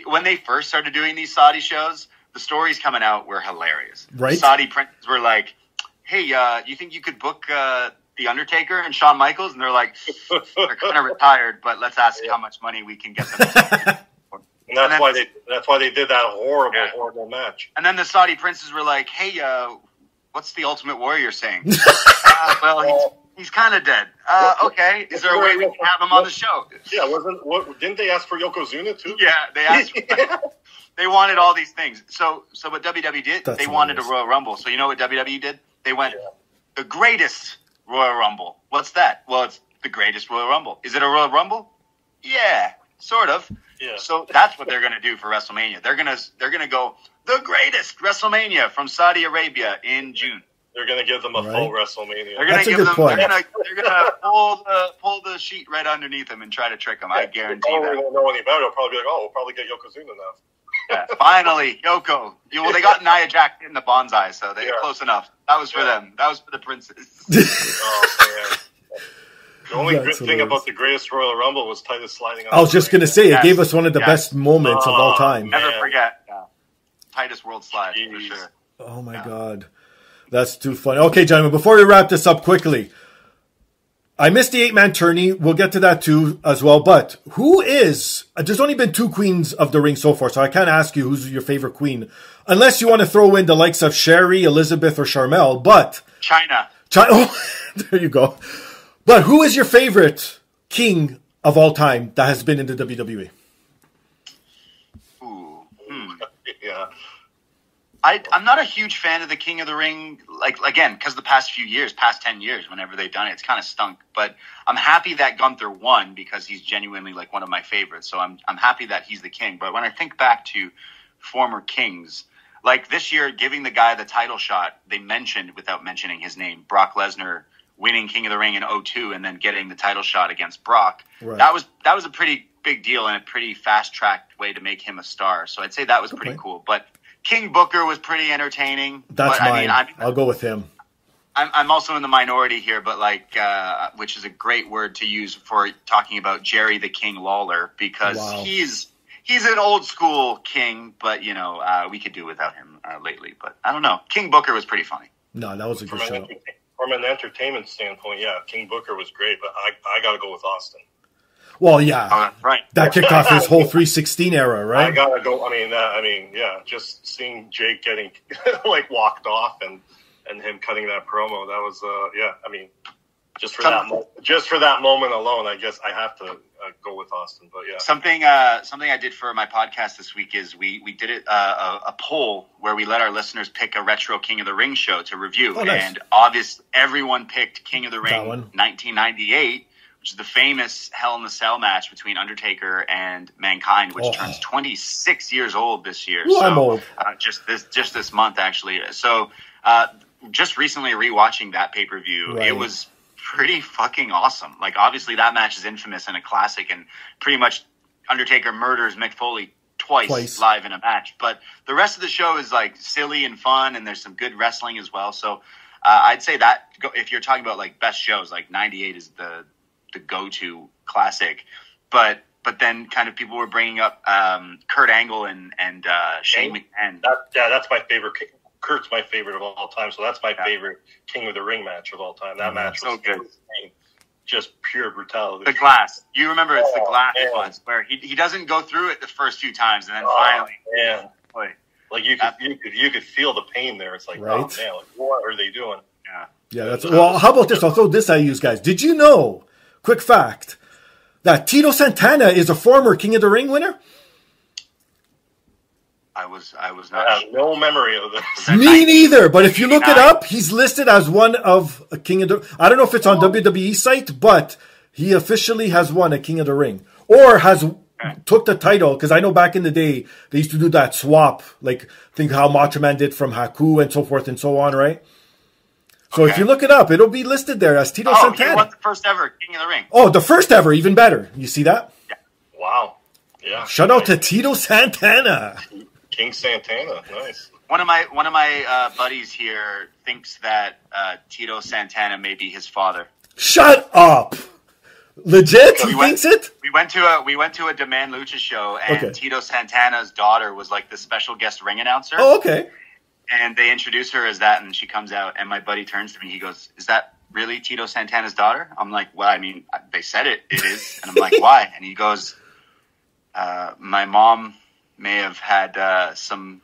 when they first started doing these Saudi shows, the stories coming out were hilarious. Right? Saudi princes were like, "Hey, you think you could book the The Undertaker and Shawn Michaels, and they're like, they're kind of retired, but let's ask how much money we can get them. And that's why they did that horrible match. And then the Saudi princes were like, "Hey, what's the Ultimate Warrior saying?" Well, he's kind of dead. Okay, is there a way we can have him on the show? Yeah, didn't they ask for Yokozuna too? Yeah, they asked. They wanted all these things. So what WWE did? They wanted a Royal Rumble. So you know what WWE did? They went the greatest Royal Rumble. What's that? Well, it's the greatest Royal Rumble. Is it a Royal Rumble? Yeah, sort of. Yeah. So that's what they're going to do for WrestleMania. They're going to go the greatest WrestleMania from Saudi Arabia in June. They're going to give them a full WrestleMania. They're going to give them. Point. They're going to pull the sheet right underneath them and try to trick them. I guarantee that. They won't know any better. They'll probably be like, "Oh, we'll probably get Yokozuna now." Yeah, finally, Yoko. Well, they got Nia Jax in the bonsai, so they're close enough. That was for them. That was for the princes. Oh, man. The only good thing about the greatest Royal Rumble was Titus sliding on. I was just going to say, it gave us one of the best moments of all time. Never forget. Titus World Slide, for sure. Oh, my God. That's too funny. Okay, gentlemen, before we wrap this up quickly, I missed the 8-man tourney. We'll get to that too as well. But there's only been 2 queens of the ring so far, so I can't ask you who's your favorite queen. Unless you want to throw in the likes of Sherry, Elizabeth, or Charmel. But China. Oh, there you go. But who is your favorite king of all time that has been in the WWE? Yeah. I'm not a huge fan of the King of the Ring, again, because the past 10 years, whenever they've done it, it's kind of stunk. But I'm happy that Gunther won because he's genuinely one of my favorites. So I'm happy that he's the king. But when I think back to former kings, like this year, giving the guy the title shot, they mentioned, without mentioning his name, Brock Lesnar winning King of the Ring in 2002 and then getting the title shot against Brock. Right. That was a pretty big deal and a pretty fast-tracked way to make him a star. So I'd say that was pretty cool. But King Booker was pretty entertaining. That's mine. I'll go with him. I'm also in the minority here, but which is a great word to use for talking about Jerry the King Lawler, because he's an old school king, but we could do without him lately. But I don't know. King Booker was pretty funny. No, that was a good show. From an entertainment standpoint, King Booker was great, but I got to go with Austin. Well, yeah, right. That kicked off his whole 316 era, right? I gotta go. Just seeing Jake getting walked off and him cutting that promo, that was just for that moment alone, I guess I have to go with Austin. But yeah, something I did for my podcast this week is we did a poll where we let our listeners pick a retro King of the Ring show to review, and obviously everyone picked King of the Ring 1998. Which is the famous Hell in a Cell match between Undertaker and Mankind, which turns 26 years old this year. Ooh, I'm old. Just this month, actually. So just recently rewatching that pay-per-view, it was pretty fucking awesome. Obviously that match is infamous and a classic, and pretty much Undertaker murders Mick Foley twice live in a match. But the rest of the show is silly and fun, and there's some good wrestling as well. So I'd say that if you're talking about best shows, 98 is the go-to classic, but then kind of people were bringing up Kurt Angle and Shane McMahon. That's my favorite. Kurt's my favorite of all time, so that's my favorite King of the Ring match of all time. That match was so good, just pure brutality. The glass, you remember it's the glass ones where he doesn't go through it the first few times, and then finally, you could feel the pain there. It's oh man, what are they doing? Yeah. That's well. How about this? I'll throw this at you guys. Did you know? Quick fact, that Tito Santana is a former King of the Ring winner? I was not. I have no memory of this. Me neither, but if you look it up, he's listed as one of a King of the... I don't know if it's on WWE site, but he officially has won a King of the Ring. Or took the title, because I know back in the day, they used to do that swap, think how Macho Man did from Haku and so forth and so on, right? So if you look it up, it'll be listed there as Tito Santana. He won the first ever King of the Ring. Oh, the first ever, even better. You see that? Yeah. Wow. Yeah. Shout out to Tito Santana. King Santana, nice. One of my buddies here thinks that Tito Santana may be his father. Shut up. Legit? He thinks it? We went to a Demand Lucha show, and Tito Santana's daughter was the special guest ring announcer. Oh, okay. And they introduce her as that, and she comes out, and my buddy turns to me. He goes, "Is that really Tito Santana's daughter? I'm like, well, I mean, they said it is. And I'm like, why? And he goes, my mom may have had some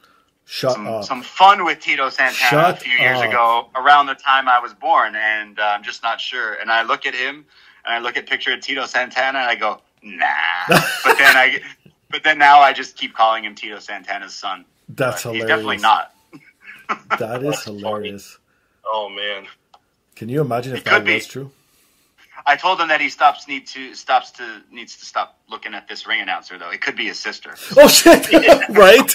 fun with Tito Santana a few years ago around the time I was born, and I'm just not sure. And I look at him, and I look at picture of Tito Santana, and I go, nah. But then now I just keep calling him Tito Santana's son. That's hilarious. He's definitely not. That is hilarious. Funny. Oh man, can you imagine if that was true? I told him that he needs to stop looking at this ring announcer though. It could be his sister. Oh shit! Right.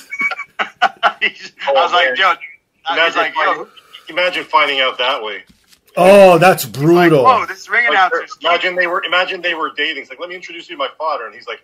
Imagine finding out that way. Oh, that's brutal. Like, whoa, this ring announcer. Imagine they were dating. It's like, let me introduce you to my father, and he's like,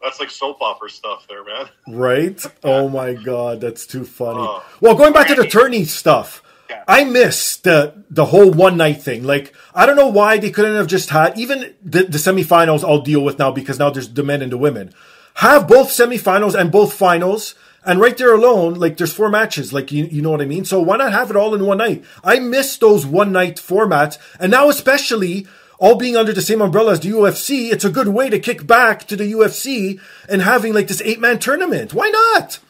That's like soap opera stuff there, man. Right? Oh my God, that's too funny. Well, going back to the tourney stuff, I miss the whole one night thing. Like, I don't know why they couldn't have just had, even the semifinals I'll deal with now because now there's the men and the women. Have both semifinals and both finals, and right there alone, like there's 4 matches, like you know what I mean? So why not have it all in one night? I miss those one night formats, and now especially all being under the same umbrella as the UFC, it's a good way to kick back to the UFC and having like this 8-man tournament. Why not?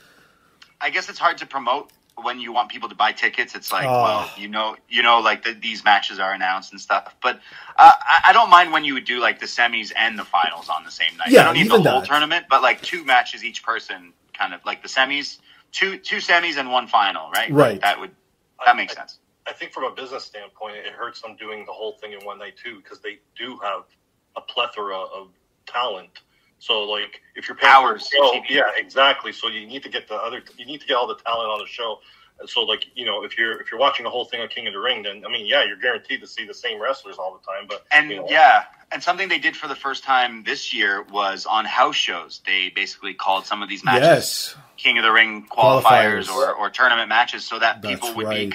I guess it's hard to promote when you want people to buy tickets. It's like, well, you know, like these matches are announced and stuff. But I don't mind when you would do like the semis and the finals on the same night. Yeah, you don't need the whole tournament, but like 2 matches each person, kind of like the semis, two semis and 1 final, right? Right. That makes sense. I think from a business standpoint, it hurts them doing the whole thing in one night too, because they do have a plethora of talent. So, like, if you're paying hours, yeah, exactly. So you need to get all the talent on the show. And so, like, you know, if you're watching the whole thing on King of the Ring, then I mean, yeah, you're guaranteed to see the same wrestlers all the time. But and something they did for the first time this year was on house shows. They basically called some of these matches King of the Ring qualifiers. or tournament matches, so that people would be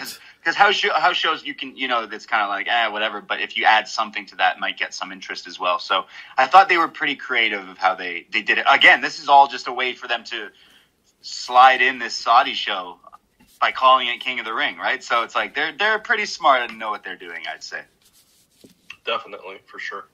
because house shows you can, you know, it's kind of like whatever. But if you add something to that, it might get some interest as well. So I thought they were pretty creative of how they did it. Again, this is all just a way for them to slide in this Saudi show by calling it King of the Ring, right? So it's like they're pretty smart and know what they're doing, I'd say. Definitely, for sure.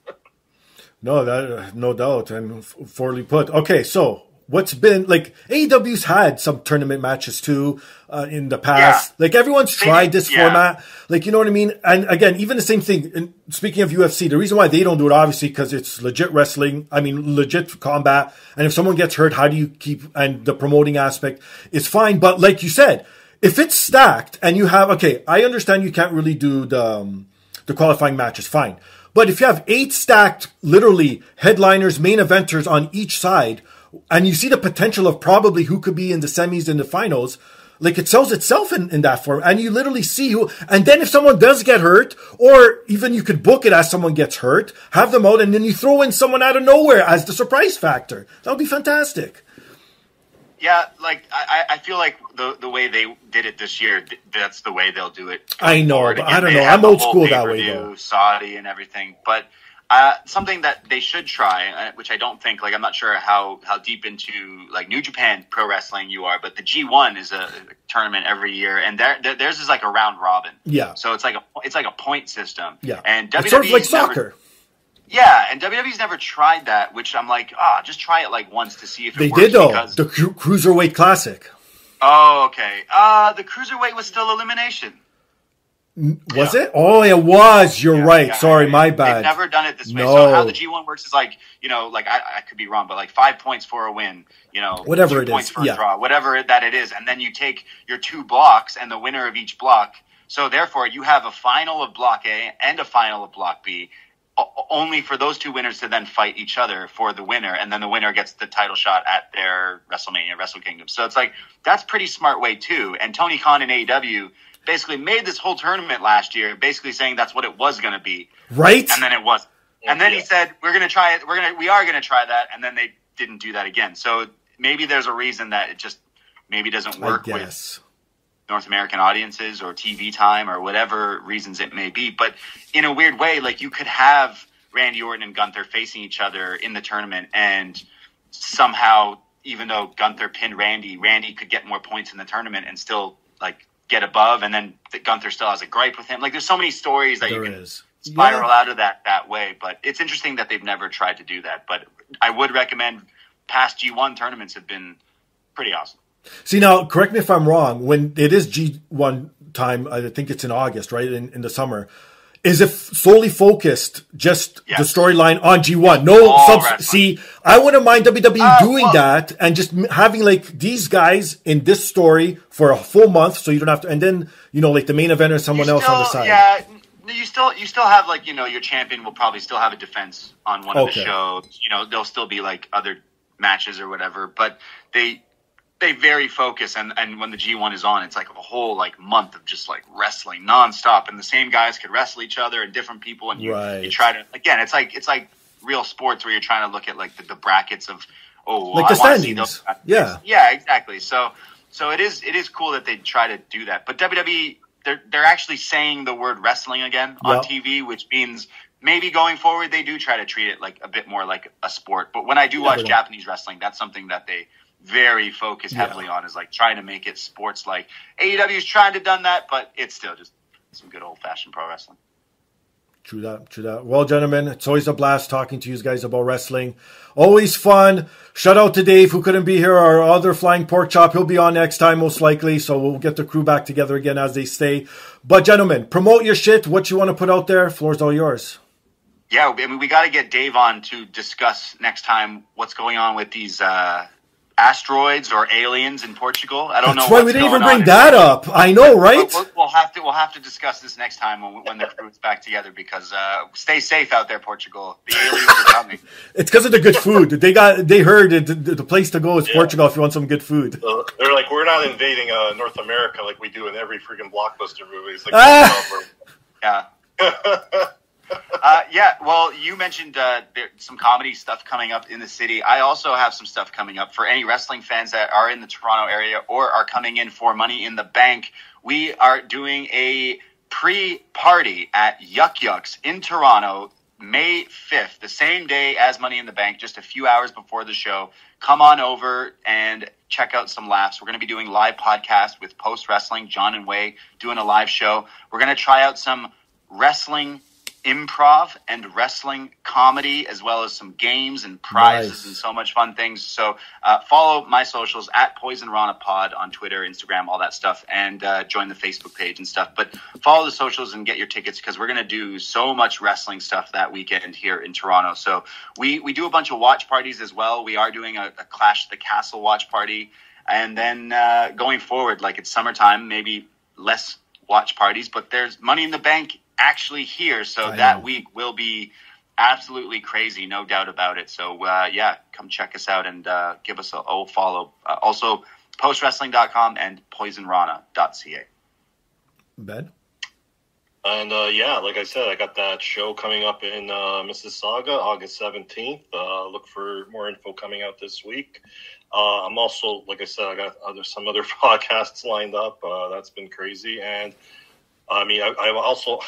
No doubt, and fully put. Okay, so what's been like AEW's had some tournament matches too in the past. Like everyone's tried this format. Like, you know what I mean? And again, even the same thing. And speaking of UFC, the reason why they don't do it, obviously, because it's legit wrestling. I mean, legit combat. And if someone gets hurt, how do you keep? And the promoting aspect is fine. But like you said, if it's stacked and you have, I understand you can't really do the qualifying matches, fine. But if you have 8 stacked, literally headliners, main eventers on each side, and you see the potential of probably who could be in the semis and the finals, like it sells itself in that form. And you literally see who, and then if someone does get hurt, or even you could book it as someone gets hurt, have them out, and then you throw in someone out of nowhere as the surprise factor. That would be fantastic. Yeah, like I feel like the way they did it this year, that's the way they'll do it. I know, but I don't know. I'm old school that way, though. Saudi and everything, but something that they should try, which I don't think, like I'm not sure how deep into like New Japan Pro Wrestling you are, but the G1 is a tournament every year, and theirs is like a round robin. Yeah. So it's like a point system. Yeah. And WWE it's sort of like soccer. Yeah, and WWE's never tried that, which I'm like, just try it like once to see if it works. They did, though. The Cruiserweight Classic. Oh, okay. The Cruiserweight was still elimination. Was it? Oh, it was. You're right. Sorry, my bad. They've never done it this way. So how the G1 works is like, you know, like I could be wrong, but like 5 points for a win, you know, whatever 2 points for a draw, whatever that it is. And then you take your 2 blocks and the winner of each block. So therefore you have a final of block A and a final of block B. Only for those 2 winners to then fight each other for the winner, and then the winner gets the title shot at their WrestleMania, Wrestle Kingdom. So it's like, that's a pretty smart way too. And Tony Khan and AEW basically made this whole tournament last year, basically saying that's what it was going to be. Right. And then it wasn't. And then he said, we're going to try it. We are going to try that. And then they didn't do that again. So maybe there's a reason that it just maybe doesn't work with North American audiences or TV time or whatever reasons it may be. But in a weird way, like you could have Randy Orton and Gunther facing each other in the tournament, and somehow, even though Gunther pinned Randy could get more points in the tournament and still like get above, and then Gunther still has a gripe with him. Like, there's so many stories that you can is. spiral out of that way. But it's interesting that they've never tried to do that. But I would recommend past G1 tournaments have been pretty awesome. See, now, correct me if I'm wrong, when it is G1 time, I think it's in August, right, in the summer, is it solely focused just the storyline on G1? No see, I wouldn't mind WWE doing that and just having like these guys in this story for a full month, so you don't have to, and then, you know, like the main event or someone else on the side. Yeah, you still have, like, you know, your champion will probably still have a defense on one of the shows. You know, there'll still be like other matches or whatever, but they very focus, and when the G1 is on, it's like a whole like month of just like wrestling nonstop, and the same guys could wrestle each other and different people, and you try to, again, it's like real sports where you're trying to look at like the brackets of like the standings. Yeah, exactly. So it is cool that they try to do that, but WWE they're actually saying the word wrestling again on TV, which means maybe going forward they do try to treat it like a bit more like a sport. But when I do watch Japanese wrestling, that's something that they very focus heavily on, is like trying to make it sports like. AEW's trying to done that, but it's still just some good old-fashioned pro wrestling. True that. Well, gentlemen, it's always a blast talking to you guys about wrestling. Always fun. Shout out to Dave, who couldn't be here, our other flying pork chop. He'll be on next time, most likely, so we'll get the crew back together again, as they say. But, gentlemen, promote your shit, what you want to put out there. Floor's all yours. Yeah, I mean, we got to get Dave on to discuss next time what's going on with these asteroids or aliens in Portugal. I don't know. That's right. We didn't even bring that up. I know, right? We'll have to discuss this next time when the crew's back together, because stay safe out there, Portugal. The aliens are coming. It's because of the good food. They heard the place to go is Portugal if you want some good food. They're like, we're not invading North America like we do in every freaking blockbuster movie. It's like well, you mentioned there's some comedy stuff coming up in the city. I also have some stuff coming up for any wrestling fans that are in the Toronto area or are coming in for Money in the Bank. We are doing a pre-party at Yuck Yucks in Toronto, May 5th, the same day as Money in the Bank, just a few hours before the show. Come on over and check out some laughs. We're going to be doing live podcast with Post Wrestling, John and Wei, doing a live show. We're going to try out some wrestling improv and wrestling comedy, as well as some games and prizes and so much fun things. So follow my socials at Poisonrana Pod on Twitter, Instagram, all that stuff, and join the Facebook page and stuff. But follow the socials and get your tickets, because we're going to do so much wrestling stuff that weekend here in Toronto. So we do a bunch of watch parties as well. We are doing a Clash at the Castle watch party. And then going forward, like it's summertime, maybe less watch parties, but there's Money in the Bank actually here, so that week will be absolutely crazy, no doubt about it. So come check us out and give us a follow. Also postwrestling.com and poisonrana.ca. Ben? And like I said, I got that show coming up in Mississauga, August 17th. Look for more info coming out this week. I'm also, like I said, I got some other podcasts lined up. That's been crazy. And I mean, I also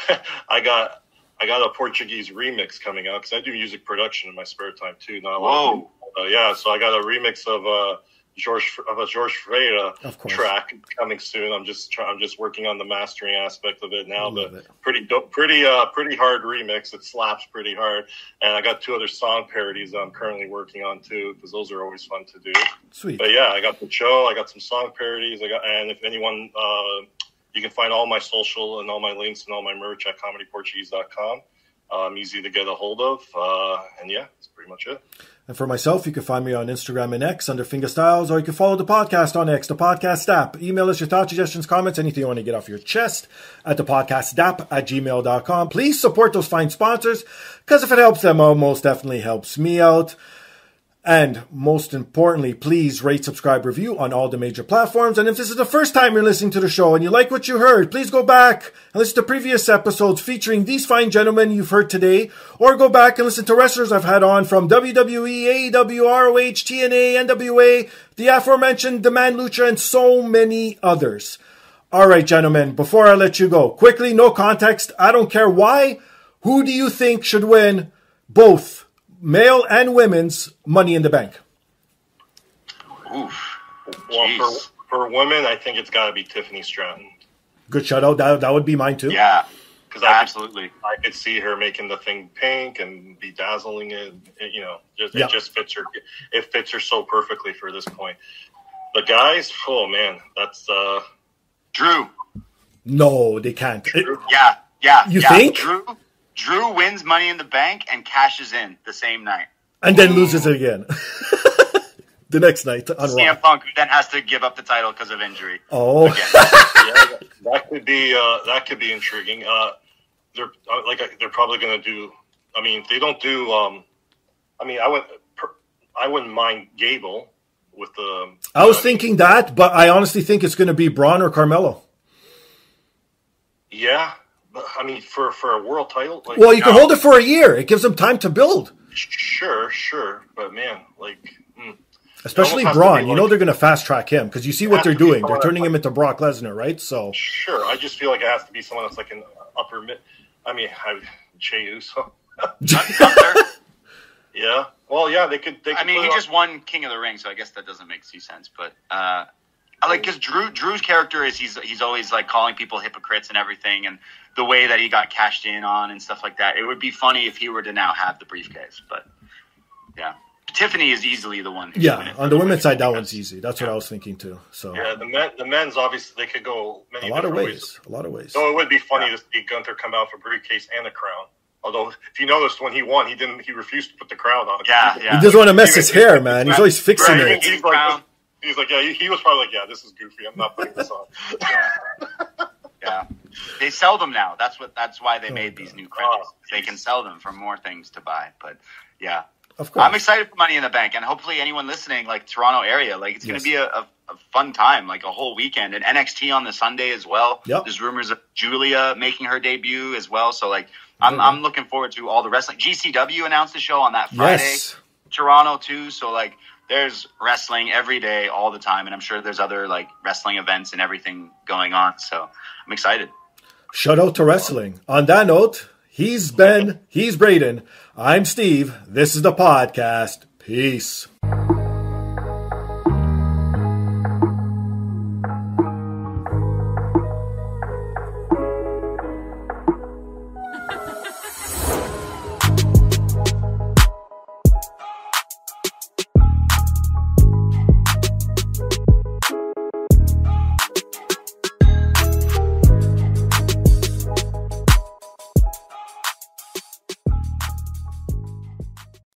I got a Portuguese remix coming out, because I do music production in my spare time too. Not a lot of so I got a remix of a Jorge Freire track coming soon. I'm just working on the mastering aspect of it now. But pretty hard remix. It slaps pretty hard. And I got 2 other song parodies that I'm currently working on too, because those are always fun to do. Sweet. But I got the show. I got some song parodies. And if anyone. You can find all my social and all my links and all my merch at comedyportuguese.com. Easy to get a hold of. That's pretty much it. And for myself, you can find me on Instagram and X under Finga Stylz, or you can follow the podcast on X, the podcast app. Email us your thoughts, suggestions, comments, anything you want to get off your chest at thepodcastdapp@gmail.com. Please support those fine sponsors, because if it helps them out, most definitely helps me out. And most importantly, please rate, subscribe, review on all the major platforms. And if this is the first time you're listening to the show and you like what you heard, please go back and listen to previous episodes featuring these fine gentlemen you've heard today, or go back and listen to wrestlers I've had on from WWE, AEW, ROH, TNA, NWA, the aforementioned Demand, Lucha, and so many others. All right, gentlemen, before I let you go, quickly, no context, I don't care why, who do you think should win both male and women's Money in the Bank? Oof. Well, for women, I think it's got to be Tiffany Stratton. Good shout out. That would be mine too. Yeah. Because Absolutely. I could see her making the thing pink and bedazzling it. You know, it just fits her. It fits her so perfectly for this point. The guys, oh man, that's Drew. No, they can't. Yeah. You think? Drew wins Money in the Bank and cashes in the same night. And then loses it again. The next night on Raw. CM Punk then has to give up the title because of injury. Oh. yeah, that could be intriguing. They're probably going to do. I mean, they don't do. I wouldn't mind Gable with the. I was thinking that, but I honestly think it's going to be Braun or Carmelo. Yeah, but I mean, for a world title. Well, you can hold it for a year. It gives them time to build. Sure, but man, especially Braun, you know they're going to fast track him because you see what they're doing. They're turning him into Brock Lesnar, right? So sure, I just feel like it has to be someone that's like an upper mid. I mean, Jey Uso. Yeah. Well, yeah, they could. I mean, he just won King of the Ring, so I guess that doesn't make any sense. But I like because Drew's character is he's always like calling people hypocrites and everything, and the way that he got cashed in on and stuff like that. It would be funny if he were to now have the briefcase, but yeah. Tiffany is easily the one. Yeah, on the women's side, that one's easy. That's what I was thinking too. So yeah, the men's obviously they could go many a lot of ways. So it would be funny to see Gunther come out for briefcase and a crown. Although if you noticed when he won, he refused to put the crown on. Yeah. He doesn't want to mess his hair, man. He's always fixing it. He's like, yeah. He was probably like, yeah, this is goofy. I'm not putting this on. Yeah. They sell them now. That's why they made these new credits. They can sell them for more things to buy. But yeah. Of course. I'm excited for Money in the Bank, and hopefully anyone listening, like Toronto area, like it's going to be a fun time, like a whole weekend. And NXT on the Sunday as well. Yep. There's rumors of Julia making her debut as well. So like I'm looking forward to all the wrestling. GCW announced the show on that Friday. Yes. Toronto too. So like there's wrestling every day, all the time, and I'm sure there's other like wrestling events and everything going on. So I'm excited. Shout out to wrestling. On that note, he's Braden. I'm Steve. This is the podcast. Peace.